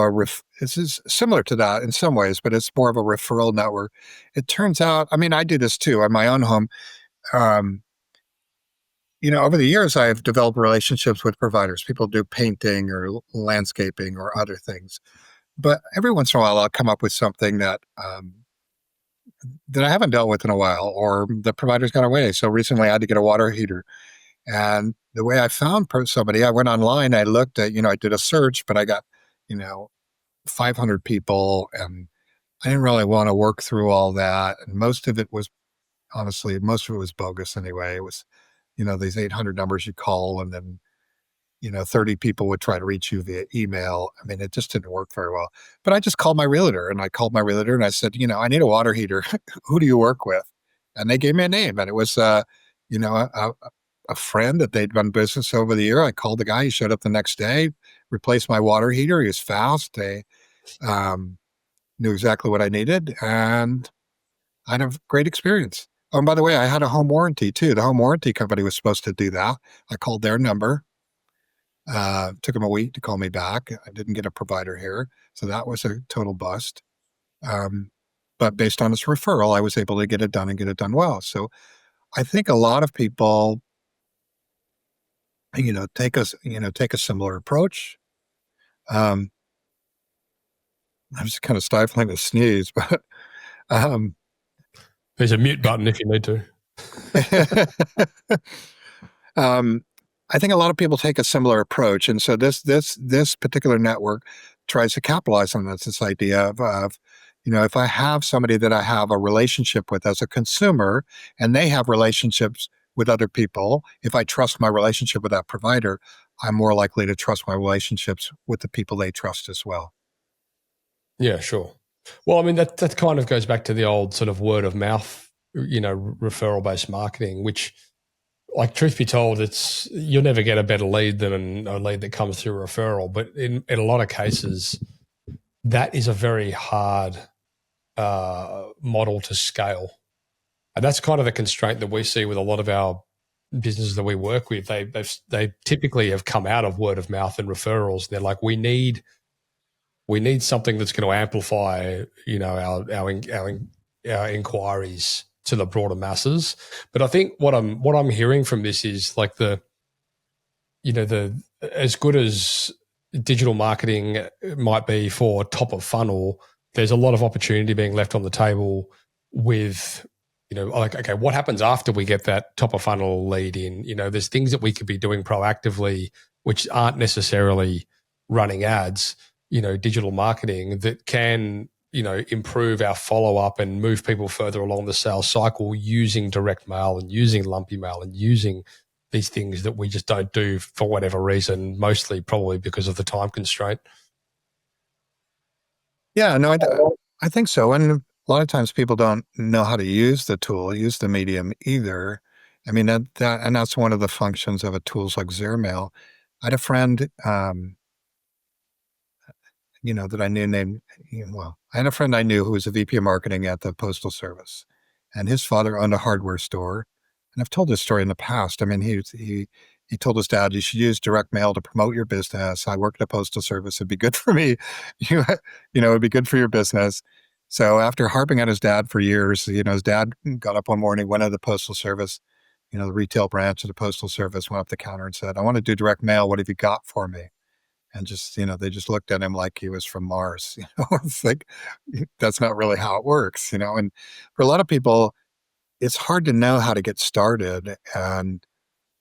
this is similar to that in some ways, but it's more of a referral network. It turns out, I mean, I do this too in my own home. Over the years, I've developed relationships with providers. People do painting or landscaping or other things. But every once in a while, I'll come up with something that I haven't dealt with in a while, or the provider's gone away. So recently, I had to get a water heater, and the way I found somebody, I went online, I looked at, I did a search, but I got, 500 people, and I didn't really want to work through all that. And most of it was bogus anyway. It was, these 800 numbers you call, and then 30 people would try to reach you via email. I mean, it just didn't work very well. But I just called my realtor, and I said, I need a water heater. Who do you work with? And they gave me a name, and it was, a friend that they'd done business over the year. I called the guy. He showed up the next day, replaced my water heater. He was fast. They knew exactly what I needed, and I had a great experience. Oh, and by the way, I had a home warranty too. The home warranty company was supposed to do that. I called their number. Took them a week to call me back. I didn't get a provider here, so that was a total bust. But based on this referral, I was able to get it done and get it done well. So I think a lot of people, take a similar approach. I'm just kind of stifling a sneeze, but there's a mute button if you need to. I think a lot of people take a similar approach, and so this particular network tries to capitalize on this idea of if I have somebody that I have a relationship with as a consumer, and they have relationships with other people, if I trust my relationship with that provider, I'm more likely to trust my relationships with the people they trust as well. Yeah, sure. Well, I mean, that kind of goes back to the old sort of word of mouth, referral-based marketing, which, like, truth be told, you'll never get a better lead than a lead that comes through referral. But in a lot of cases, that is a very hard model to scale. And that's kind of the constraint that we see with a lot of our businesses that we work with. They typically have come out of word of mouth and referrals. They're like, we need something that's going to amplify, our inquiries to the broader masses. But I think what I'm hearing from this is like as good as digital marketing might be for top of funnel, there's a lot of opportunity being left on the table with, okay, what happens after we get that top of funnel lead in? There's things that we could be doing proactively, which aren't necessarily running ads, digital marketing that can, improve our follow-up and move people further along the sales cycle using direct mail and using lumpy mail and using these things that we just don't do for whatever reason, mostly probably because of the time constraint. Yeah, no, I think so. And a lot of times people don't know how to use the tool, use the medium either. I mean, and that's one of the functions of a tools like Zairmail. I had a friend, that I knew I had a friend I knew who was a VP of marketing at the Postal Service, and his father owned a hardware store. And I've told this story in the past. I mean, he told his dad, "You should use direct mail to promote your business. I work at the Postal Service. It'd be good for me. you, it'd be good for your business." So after harping on his dad for years, his dad got up one morning, went to the Postal Service, the retail branch of the Postal Service, went up the counter and said, "I want to do direct mail. What have you got for me?" And just, they just looked at him like he was from Mars. It's like, that's not really how it works, and for a lot of people, it's hard to know how to get started and,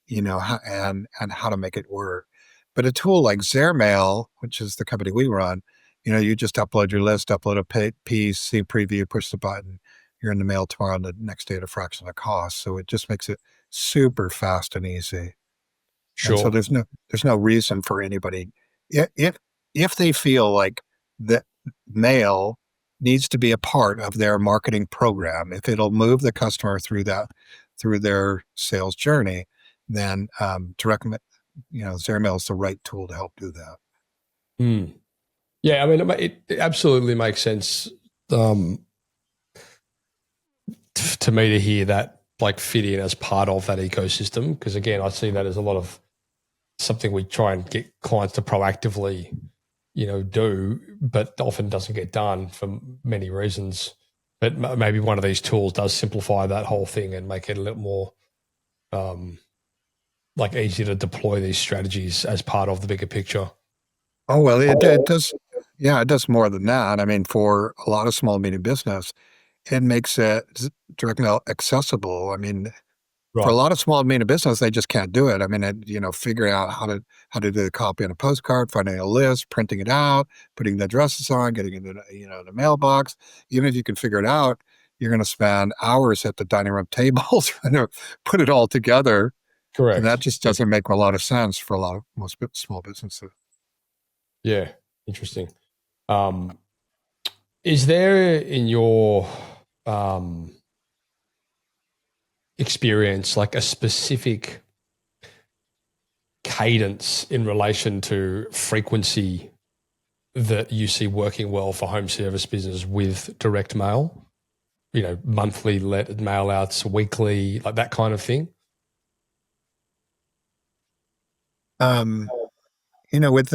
and how to make it work. But a tool like Zairmail, which is the company we run, you just upload your list, upload a piece, see preview, push the button, you're in the mail tomorrow and the next day at a fraction of the cost. So it just makes it super fast and easy. And so Sure. there's no reason for anybody, if they feel like that mail needs to be a part of their marketing program, if it'll move the customer through their sales journey, then to recommend, Zairmail is the right tool to help do that. Mm. Yeah, I mean, it absolutely makes sense to me to hear that fit in as part of that ecosystem. Because again, I see that as a lot of something we try and get clients to proactively, do, but often doesn't get done for many reasons. But maybe one of these tools does simplify that whole thing and make it a little more easy to deploy these strategies as part of the bigger picture. Oh, well, it does. Yeah, it does more than that. I mean, for a lot of small and medium business, it makes it direct mail accessible. I mean, for a lot of small and medium business, they just can't do it. I mean, figuring out how to do the copy on a postcard, finding a list, printing it out, putting the addresses on, getting it in the mailbox. Even if you can figure it out, you're going to spend hours at the dining room table trying to put it all together. Correct. And that just doesn't make a lot of sense for most small businesses. Yeah, interesting. Is there in your experience a specific cadence in relation to frequency that you see working well for home service business with direct mail? Monthly mail outs, weekly, like that kind of thing? With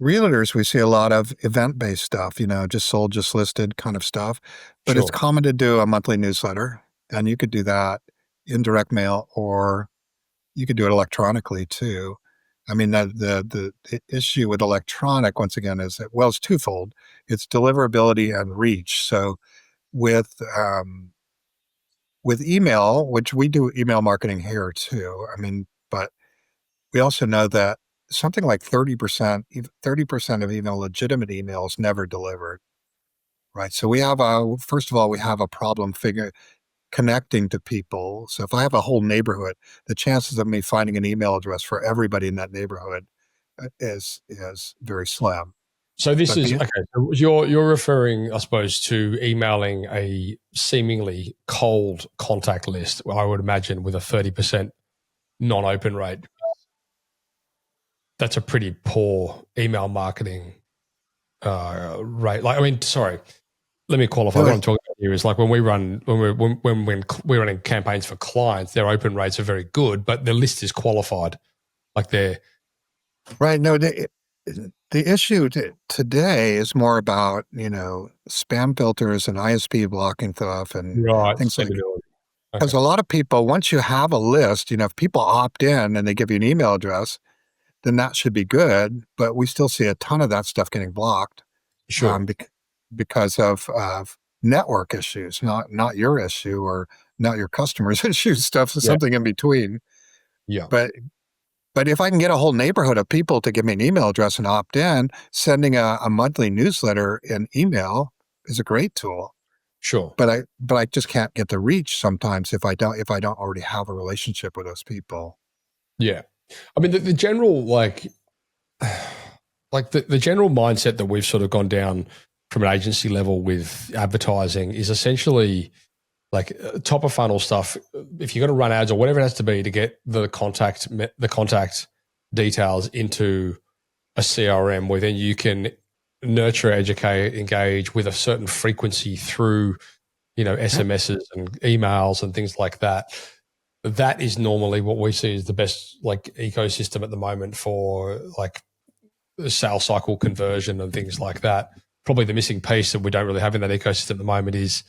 realtors, we see a lot of event-based stuff, just sold, just listed kind of stuff. But It's common to do a monthly newsletter, and you could do that in direct mail, or you could do it electronically too. I mean, the issue with electronic, once again, is that, it's twofold. It's deliverability and reach. So with email, which we do email marketing here too, I mean, but we also know that something like 30% of email, legitimate emails, never delivered, right? So first of all, we have a problem connecting to people. So if I have a whole neighborhood, the chances of me finding an email address for everybody in that neighborhood is very slim. So this is okay. So you're referring, I suppose, to emailing a seemingly cold contact list. I would imagine with a 30% non-open rate. That's a pretty poor email marketing rate. Let me qualify. What I'm talking about here is when we're running campaigns for clients, their open rates are very good, but the list is qualified. They're right. No, the issue today is more about spam filters and ISP blocking stuff and things like that. Because a lot of people, once you have a list, if people opt in and they give you an email address, then that should be good. But we still see a ton of that stuff getting blocked. Sure. Because of network issues, not your issue or not your customers' issue, something in between. Yeah. But But if I can get a whole neighborhood of people to give me an email address and opt in, sending a monthly newsletter in email is a great tool. Sure. But I just can't get the reach sometimes if I don't already have a relationship with those people. Yeah. I mean, the general, like the general mindset that we've sort of gone down from an agency level with advertising is essentially like top of funnel stuff. If you're going to run ads or whatever it has to be to get the contact details into a CRM, where then you can nurture, educate, engage with a certain frequency through, SMSs and emails and things like that. That is normally what we see as the best like ecosystem at the moment for like the sales cycle conversion and things like that. Probably the missing piece that we don't really have in that ecosystem at the moment is,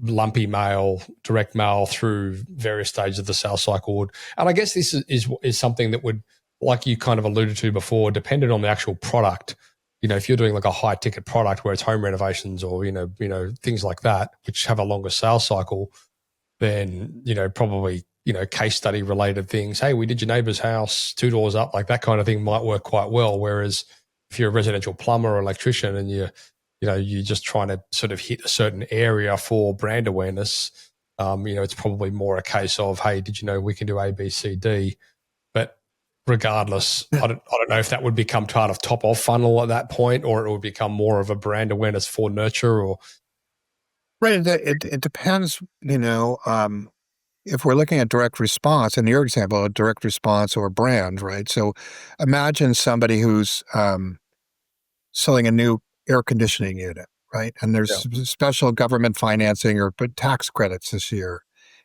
lumpy mail, direct mail through various stages of the sales cycle. And I guess this is something that would, like you kind of alluded to before, dependent on the actual product. If you're doing like a high ticket product where it's home renovations or, things like that, which have a longer sales cycle, then, probably, case study related things. Hey, we did your neighbor's house 2 doors up, like that kind of thing might work quite well. Whereas if you're a residential plumber or electrician and you're just trying to sort of hit a certain area for brand awareness, it's probably more a case of, hey, did you know we can do A, B, C, D? But regardless, I don't know if that would become part of top of funnel at that point, or it would become more of a brand awareness for nurture. Or Right. It depends, if we're looking at direct response, in your example, a direct response or brand, right? So imagine somebody who's selling a new air conditioning unit, right? And there's special government financing or tax credits this year,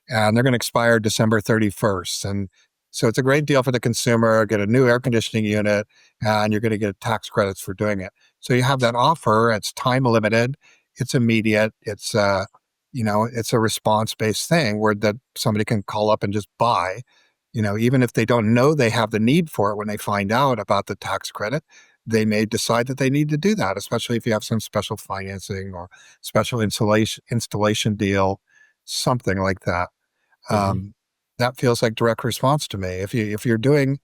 and they're going to expire December 31st. And so it's a great deal for the consumer, get a new air conditioning unit, and you're going to get tax credits for doing it. So you have that offer, it's time limited, it's immediate, it's it's a response-based thing where that somebody can call up and just buy, even if they don't know they have the need for it. When they find out about the tax credit, they may decide that they need to do that, especially if you have some special financing or special installation deal, something like that. That feels like direct response to me. If you're doing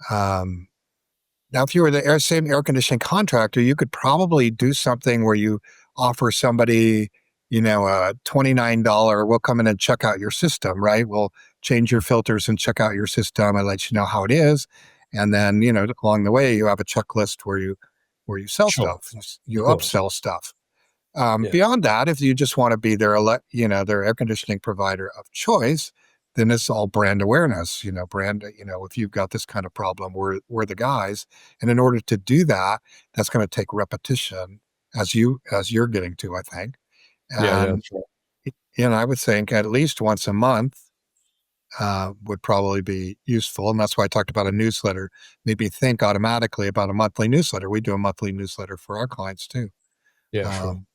now, if you were the same air conditioning contractor, you could probably do something where you offer somebody, a $29, we'll come in and check out your system, right? We'll change your filters and check out your system and let you know how it is. And then, along the way, you have a checklist where you sell stuff, you upsell stuff. Beyond that, if you just want to be their air conditioning provider of choice, then it's all brand awareness, if you've got this kind of problem, we're the guys. And in order to do that, that's going to take repetition as you're getting to, I think. And, I would think at least once a month would probably be useful. And that's why I talked about a newsletter. Maybe think automatically about a monthly newsletter. We do a monthly newsletter for our clients too. And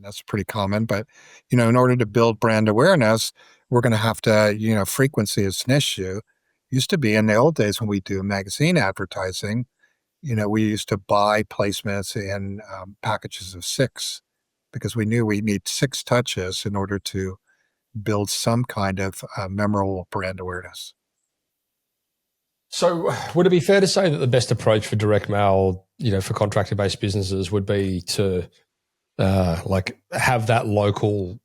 that's pretty common. But, in order to build brand awareness, we're going to have to, frequency is an issue. Used to be in the old days when we do magazine advertising, we used to buy placements in packages of 6 because we knew we need 6 touches in order to build some kind of memorable brand awareness. So would it be fair to say that the best approach for direct mail, for contractor-based businesses would be to have that local,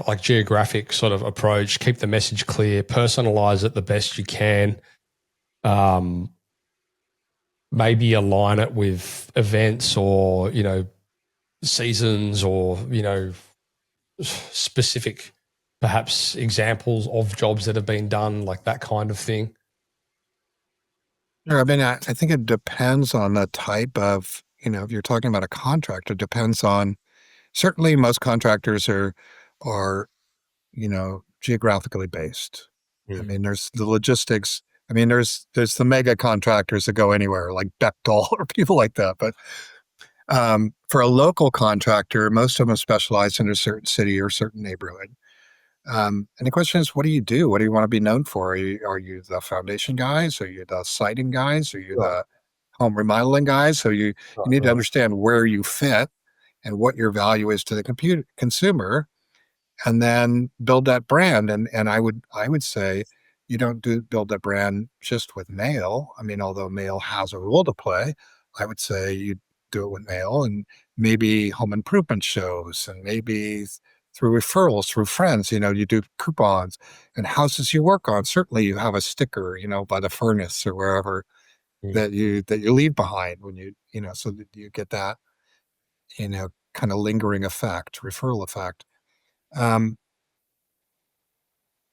like geographic sort of approach, keep the message clear, personalize it the best you can, maybe align it with events or, seasons or, specific perhaps examples of jobs that have been done, like that kind of thing? Sure. I mean, I think it depends on the type of, if you're talking about a contract, it depends on, certainly most contractors are, geographically based. I mean, there's the logistics. I mean, there's the mega contractors that go anywhere like Bechtel or people like that. But for a local contractor, most of them specialize in a certain city or certain neighborhood. And the question is, what do you do? What do you want to be known for? Are you the foundation guys? Are you the siding guys? Are you the home remodeling guys? So you need to understand where you fit and what your value is to the consumer. and then build that brand. And I would say you don't build that brand just with mail. I mean, although mail has a role to play, I would say you do it with mail and maybe home improvement shows and maybe through referrals, through friends, you do coupons and houses you work on. Certainly you have a sticker, by the furnace or wherever that you leave behind when so that you get that, kind of lingering effect, referral effect. Um,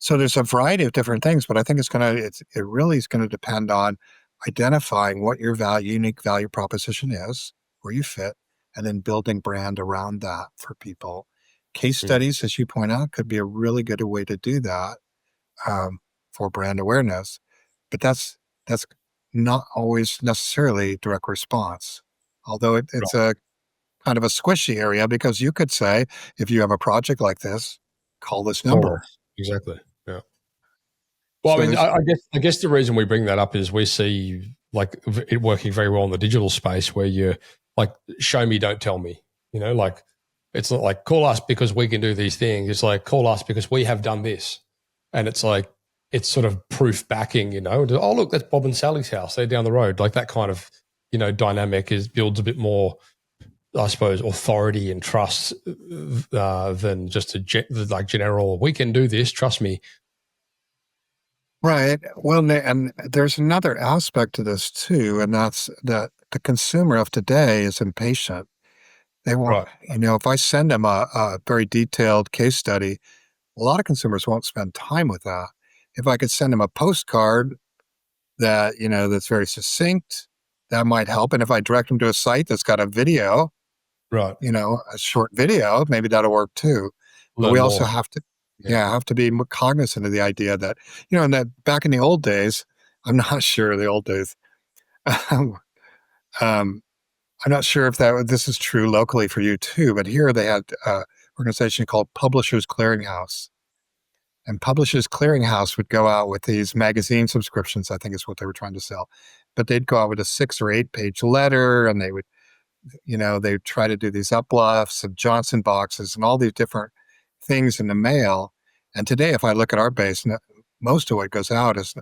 So there's a variety of different things, but I think it really is gonna depend on identifying what your unique value proposition is, where you fit, and then building brand around that for people. Case studies, as you point out, could be a really good way to do that, for brand awareness, but that's not always necessarily direct response. Although it's a kind of a squishy area because you could say, if you have a project like this, call this number. Exactly. Yeah. Well, So I mean, there's I guess the reason we bring that up is we see like it working very well in the digital space where you're like, show me, don't tell me, like it's not like call us because we can do these things. It's like call us because we have done this. And it's like, it's sort of proof backing, oh, look, that's Bob and Sally's house. They're down the road. Like that kind of, dynamic builds a bit more, I suppose, authority and trust than just like general, we can do this, trust me. right. Well, and there's another aspect to this too, and that's that the consumer of today is impatient. They want, Right. if I send them a very detailed case study, a lot of consumers won't spend time with that. If I could send them a postcard that, that's very succinct, that might help. And if I direct them to a site that's got a video, Right. a short video, maybe that'll work too. But Learn we more. also have to be cognizant of the idea that, in that back in the old days, I'm not sure the old days. I'm not sure if this is true locally for you too, but here they had an organization called Publishers Clearinghouse. And Publishers Clearinghouse would go out with these magazine subscriptions, I think is what they were trying to sell. But they'd go out with a 6 or 8 page letter and they would they try to do these uplifts and Johnson boxes and all these different things in the mail. And today, if I look at our base, most of what goes out is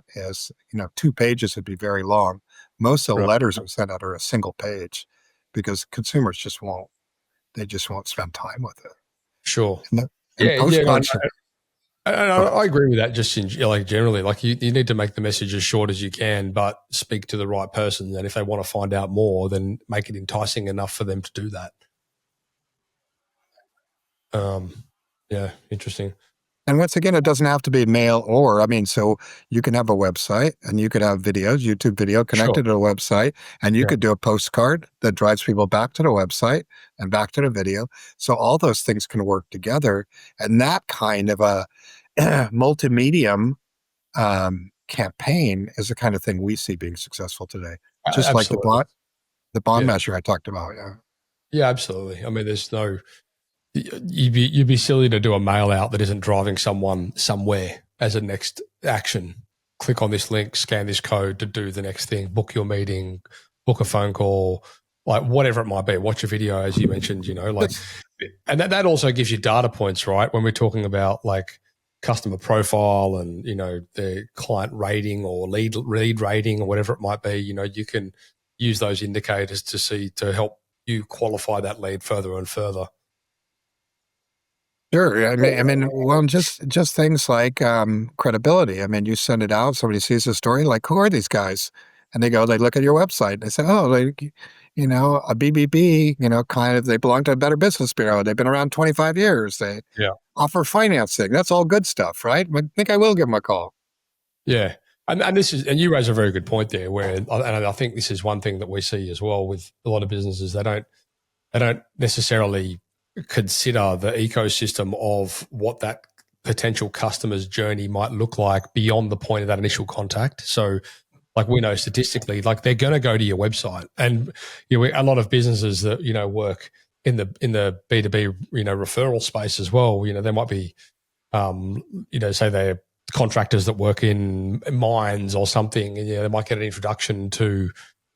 2 pages would be very long. Most of the Right. letters that we send out are a single page because consumers just won't spend time with it. Sure. And Yeah. No, postcards. I agree with that. Just like generally, like you need to make the message as short as you can, but speak to the right person. And if they want to find out more, then make it enticing enough for them to do that. Yeah, interesting. And once again, it doesn't have to be mail so you can have a website and you could have videos, YouTube video connected to a website, and you could do a postcard that drives people back to the website and back to the video. So all those things can work together. And that kind of a multimedium campaign is the kind of thing we see being successful today. Just like the bond measure I talked about. Yeah. Yeah, absolutely. I mean, there's no... You'd be silly to do a mail out that isn't driving someone somewhere as a next action. Click on this link, scan this code to do the next thing, book your meeting, book a phone call, like whatever it might be. Watch a video, as you mentioned, and that also gives you data points, right? When we're talking about like customer profile and, the client rating or lead rating or whatever it might be, you can use those indicators to help you qualify that lead further and further. Sure. Well, just things like credibility. I mean, you send it out, somebody sees the story, like, who are these guys? And they look at your website, and they say, oh, a BBB, they belong to a Better Business Bureau. They've been around 25 years. They offer financing. That's all good stuff, right? I think I will give them a call. Yeah. And you raise a very good point there and I think this is one thing that we see as well with a lot of businesses. They don't necessarily consider the ecosystem of what that potential customer's journey might look like beyond the point of that initial contact. So like we know statistically, like they're going to go to your website, and a lot of businesses that, work in the B2B, referral space as well. There might be, say they're contractors that work in mines or something, and they might get an introduction to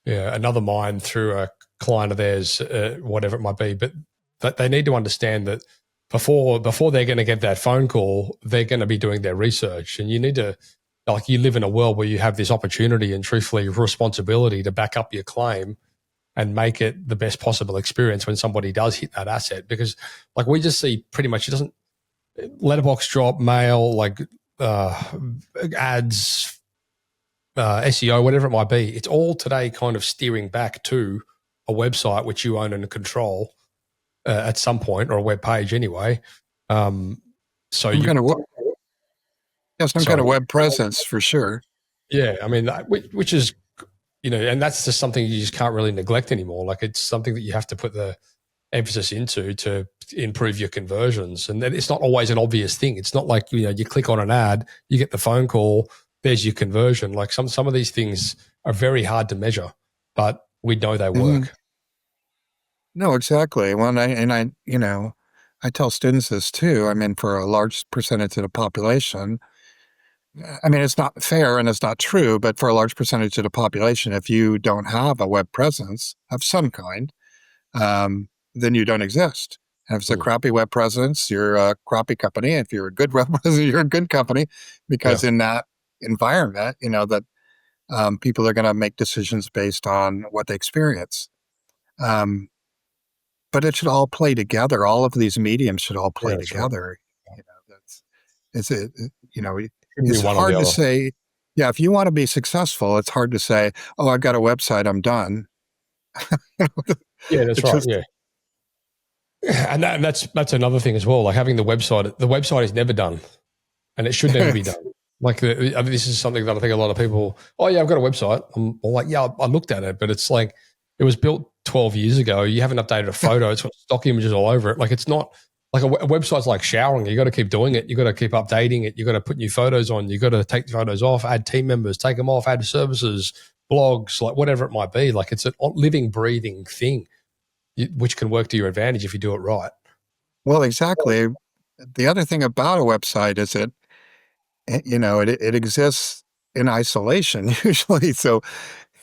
another mine through a client of theirs, whatever it might be. But they need to understand that before they're going to get that phone call, they're going to be doing their research. And you need to, like, you live in a world where you have this opportunity and truthfully responsibility to back up your claim and make it the best possible experience when somebody does hit that asset. Because like we just see pretty much, it doesn't, letterbox drop, mail, like ads, SEO, whatever it might be, it's all today kind of steering back to a website which you own and control at some point, or a web page anyway. So some kind of web presence for sure. Yeah, I mean, which is, and that's just something you just can't really neglect anymore. Like, it's something that you have to put the emphasis into to improve your conversions. And it's not always an obvious thing. It's not like, you click on an ad, you get the phone call, there's your conversion. Like some of these things are very hard to measure, but we know they work. No, exactly. Well, I tell students this too. I mean, for a large percentage of the population, I mean, it's not fair and it's not true, but for a large percentage of the population, if you don't have a web presence of some kind, then you don't exist. And if it's a crappy web presence, you're a crappy company. If you're a good web presence, you're a good company, because in that environment, that people are going to make decisions based on what they experience. But it should all play together. All of these mediums should all play together. Right. It's hard to say. Yeah, if you want to be successful, it's hard to say, "Oh, I've got a website, I'm done." Yeah, that's right. And that's another thing as well. Like having the website is never done, and it should never be done. Like this is something that I think a lot of people. Oh yeah, I've got a website. I'm like, yeah, I looked at it, but it's like it was built 12 years ago. You haven't updated a photo. It's got stock images all over it. Like, it's not like a website's like showering. You got to keep doing it. You got to keep updating it. You got to put new photos on. You got to take photos off, add team members, take them off, add services, blogs, like whatever it might be. Like, it's a living, breathing thing, which can work to your advantage if you do it right. Well, exactly. The other thing about a website is it exists in isolation usually. So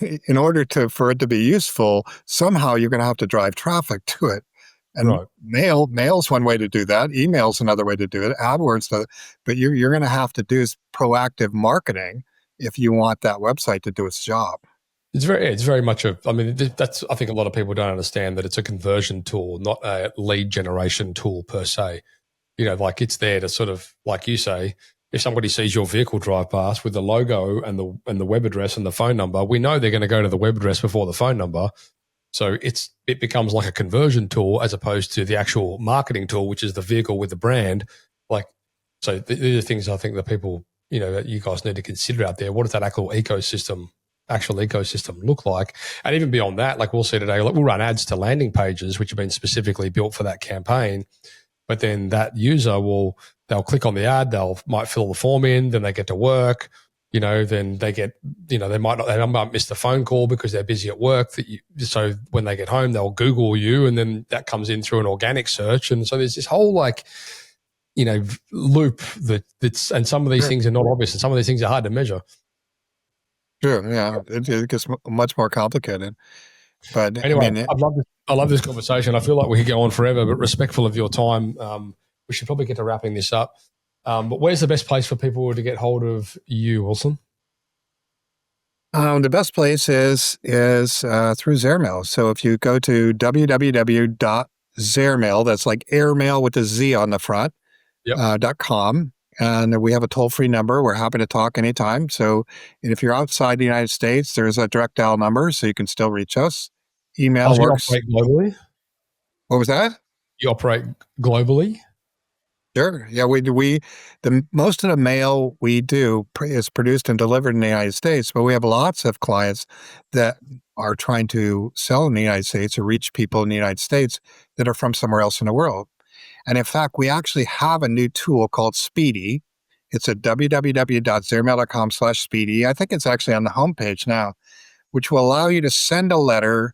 in order for it to be useful, somehow you're going to have to drive traffic to it. And mail's one way to do that. Email's another way to do it. AdWords, but you're going to have to do proactive marketing if you want that website to do its job. It's very much I think a lot of people don't understand that it's a conversion tool, not a lead generation tool per se. Like, it's there to sort of, like you say, if somebody sees your vehicle drive past with the logo and the web address and the phone number, we know they're going to go to the web address before the phone number. So it becomes like a conversion tool as opposed to the actual marketing tool, which is the vehicle with the brand. Like, so these are things I think that people, that you guys need to consider out there. What does that actual ecosystem look like? And even beyond that, like we'll see today, we'll run ads to landing pages, which have been specifically built for that campaign. But then that user they'll click on the ad, might fill the form in, then they get to work, then they get, they might miss the phone call because they're busy at work. So when they get home, they'll Google you, and then that comes in through an organic search. And so there's this whole loop and some of these things are not obvious, and some of these things are hard to measure. Sure, yeah, it gets much more complicated. But anyway, I love this conversation. I feel like we could go on forever, but respectful of your time, we should probably get to wrapping this up. But where's the best place for people to get hold of you, Wilson? The best place is through Zairmail. So if you go to www.zairmail, that's like airmail with a Z on the front, .com. And we have a toll-free number. We're happy to talk anytime. So if you're outside the United States, there's a direct dial number, so you can still reach us. Email works. You operate globally? What was that? You operate globally? Sure. Yeah, most of the mail we do is produced and delivered in the United States, but we have lots of clients that are trying to sell in the United States or reach people in the United States that are from somewhere else in the world. And in fact, we actually have a new tool called Speedy. It's at www.zairmail.com/speedy. I think it's actually on the homepage now, which will allow you to send a letter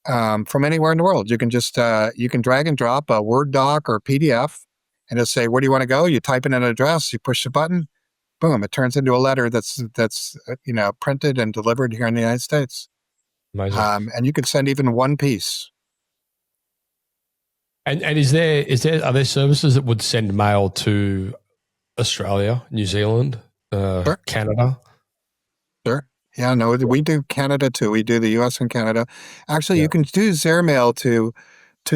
from anywhere in the world. You can just you can drag and drop a Word doc or PDF and just say, where do you want to go? You type in an address, you push the button, boom, it turns into a letter that's printed and delivered here in the United States. Amazing. And you can send even one piece. And are there services that would send mail to Australia, New Zealand, Sure. Canada? Sure. Yeah, no, we do Canada too. We do the US and Canada. Actually, Yeah. you can do Zairmail to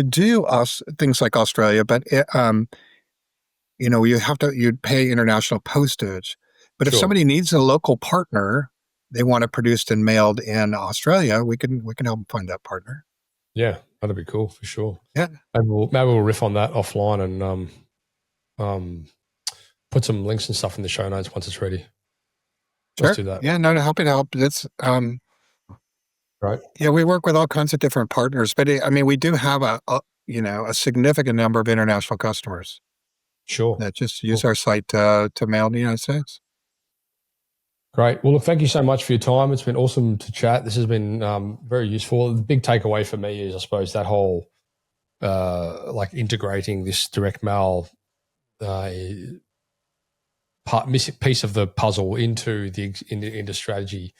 do us things like Australia, but you'd pay international postage. But if Sure. somebody needs a local partner, they want it produced and mailed in Australia, we can help them find that partner. Yeah, that'd be cool for sure. Yeah. Maybe we'll riff on that offline and put some links and stuff in the show notes once it's ready. Let's do that. Yeah, no, happy to help. It's right. Yeah, we work with all kinds of different partners, but we do have a significant number of international customers. Sure. That just use our site to mail in the United States. Great. Well, look, thank you so much for your time. It's been awesome to chat. This has been very useful. The big takeaway for me is, I suppose, that whole integrating this direct mail piece of the puzzle into strategy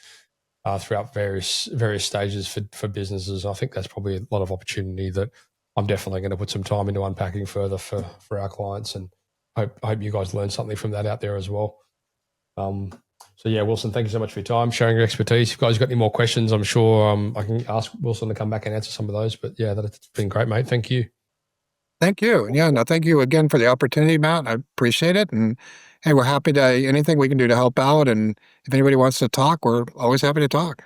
throughout various stages for businesses. I think that's probably a lot of opportunity that I'm definitely going to put some time into unpacking further for our clients, and hope you guys learned something from that out there as well. So yeah, Wilson, thank you so much for your time, sharing your expertise. If you guys got any more questions, I'm sure I can ask Wilson to come back and answer some of those. But yeah, that's been great, mate. Thank you. Thank you. Yeah, no, thank you again for the opportunity, Matt. I appreciate it. And hey, we're happy to anything we can do to help out. And if anybody wants to talk, we're always happy to talk.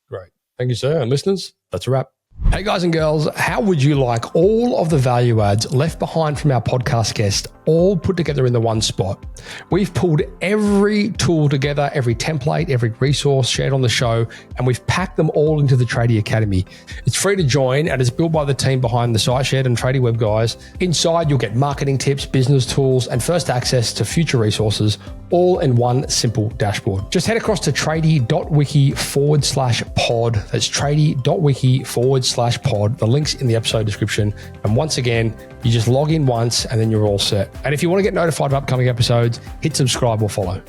Great. Thank you, sir. And listeners, that's a wrap. Hey guys and girls, how would you like all of the value adds left behind from our podcast guest all put together in the one spot? We've pulled every tool together, every template, every resource shared on the show, and we've packed them all into the Tradie Academy. It's free to join and it's built by the team behind the site shed and TradieWebguys. Inside, you'll get marketing tips, business tools, and first access to future resources, all in one simple dashboard. Just head across to tradie.wiki/pod. That's tradie.wiki/pod. The link's in the episode description. And once again, you just log in once and then you're all set. And if you want to get notified of upcoming episodes, hit subscribe or follow.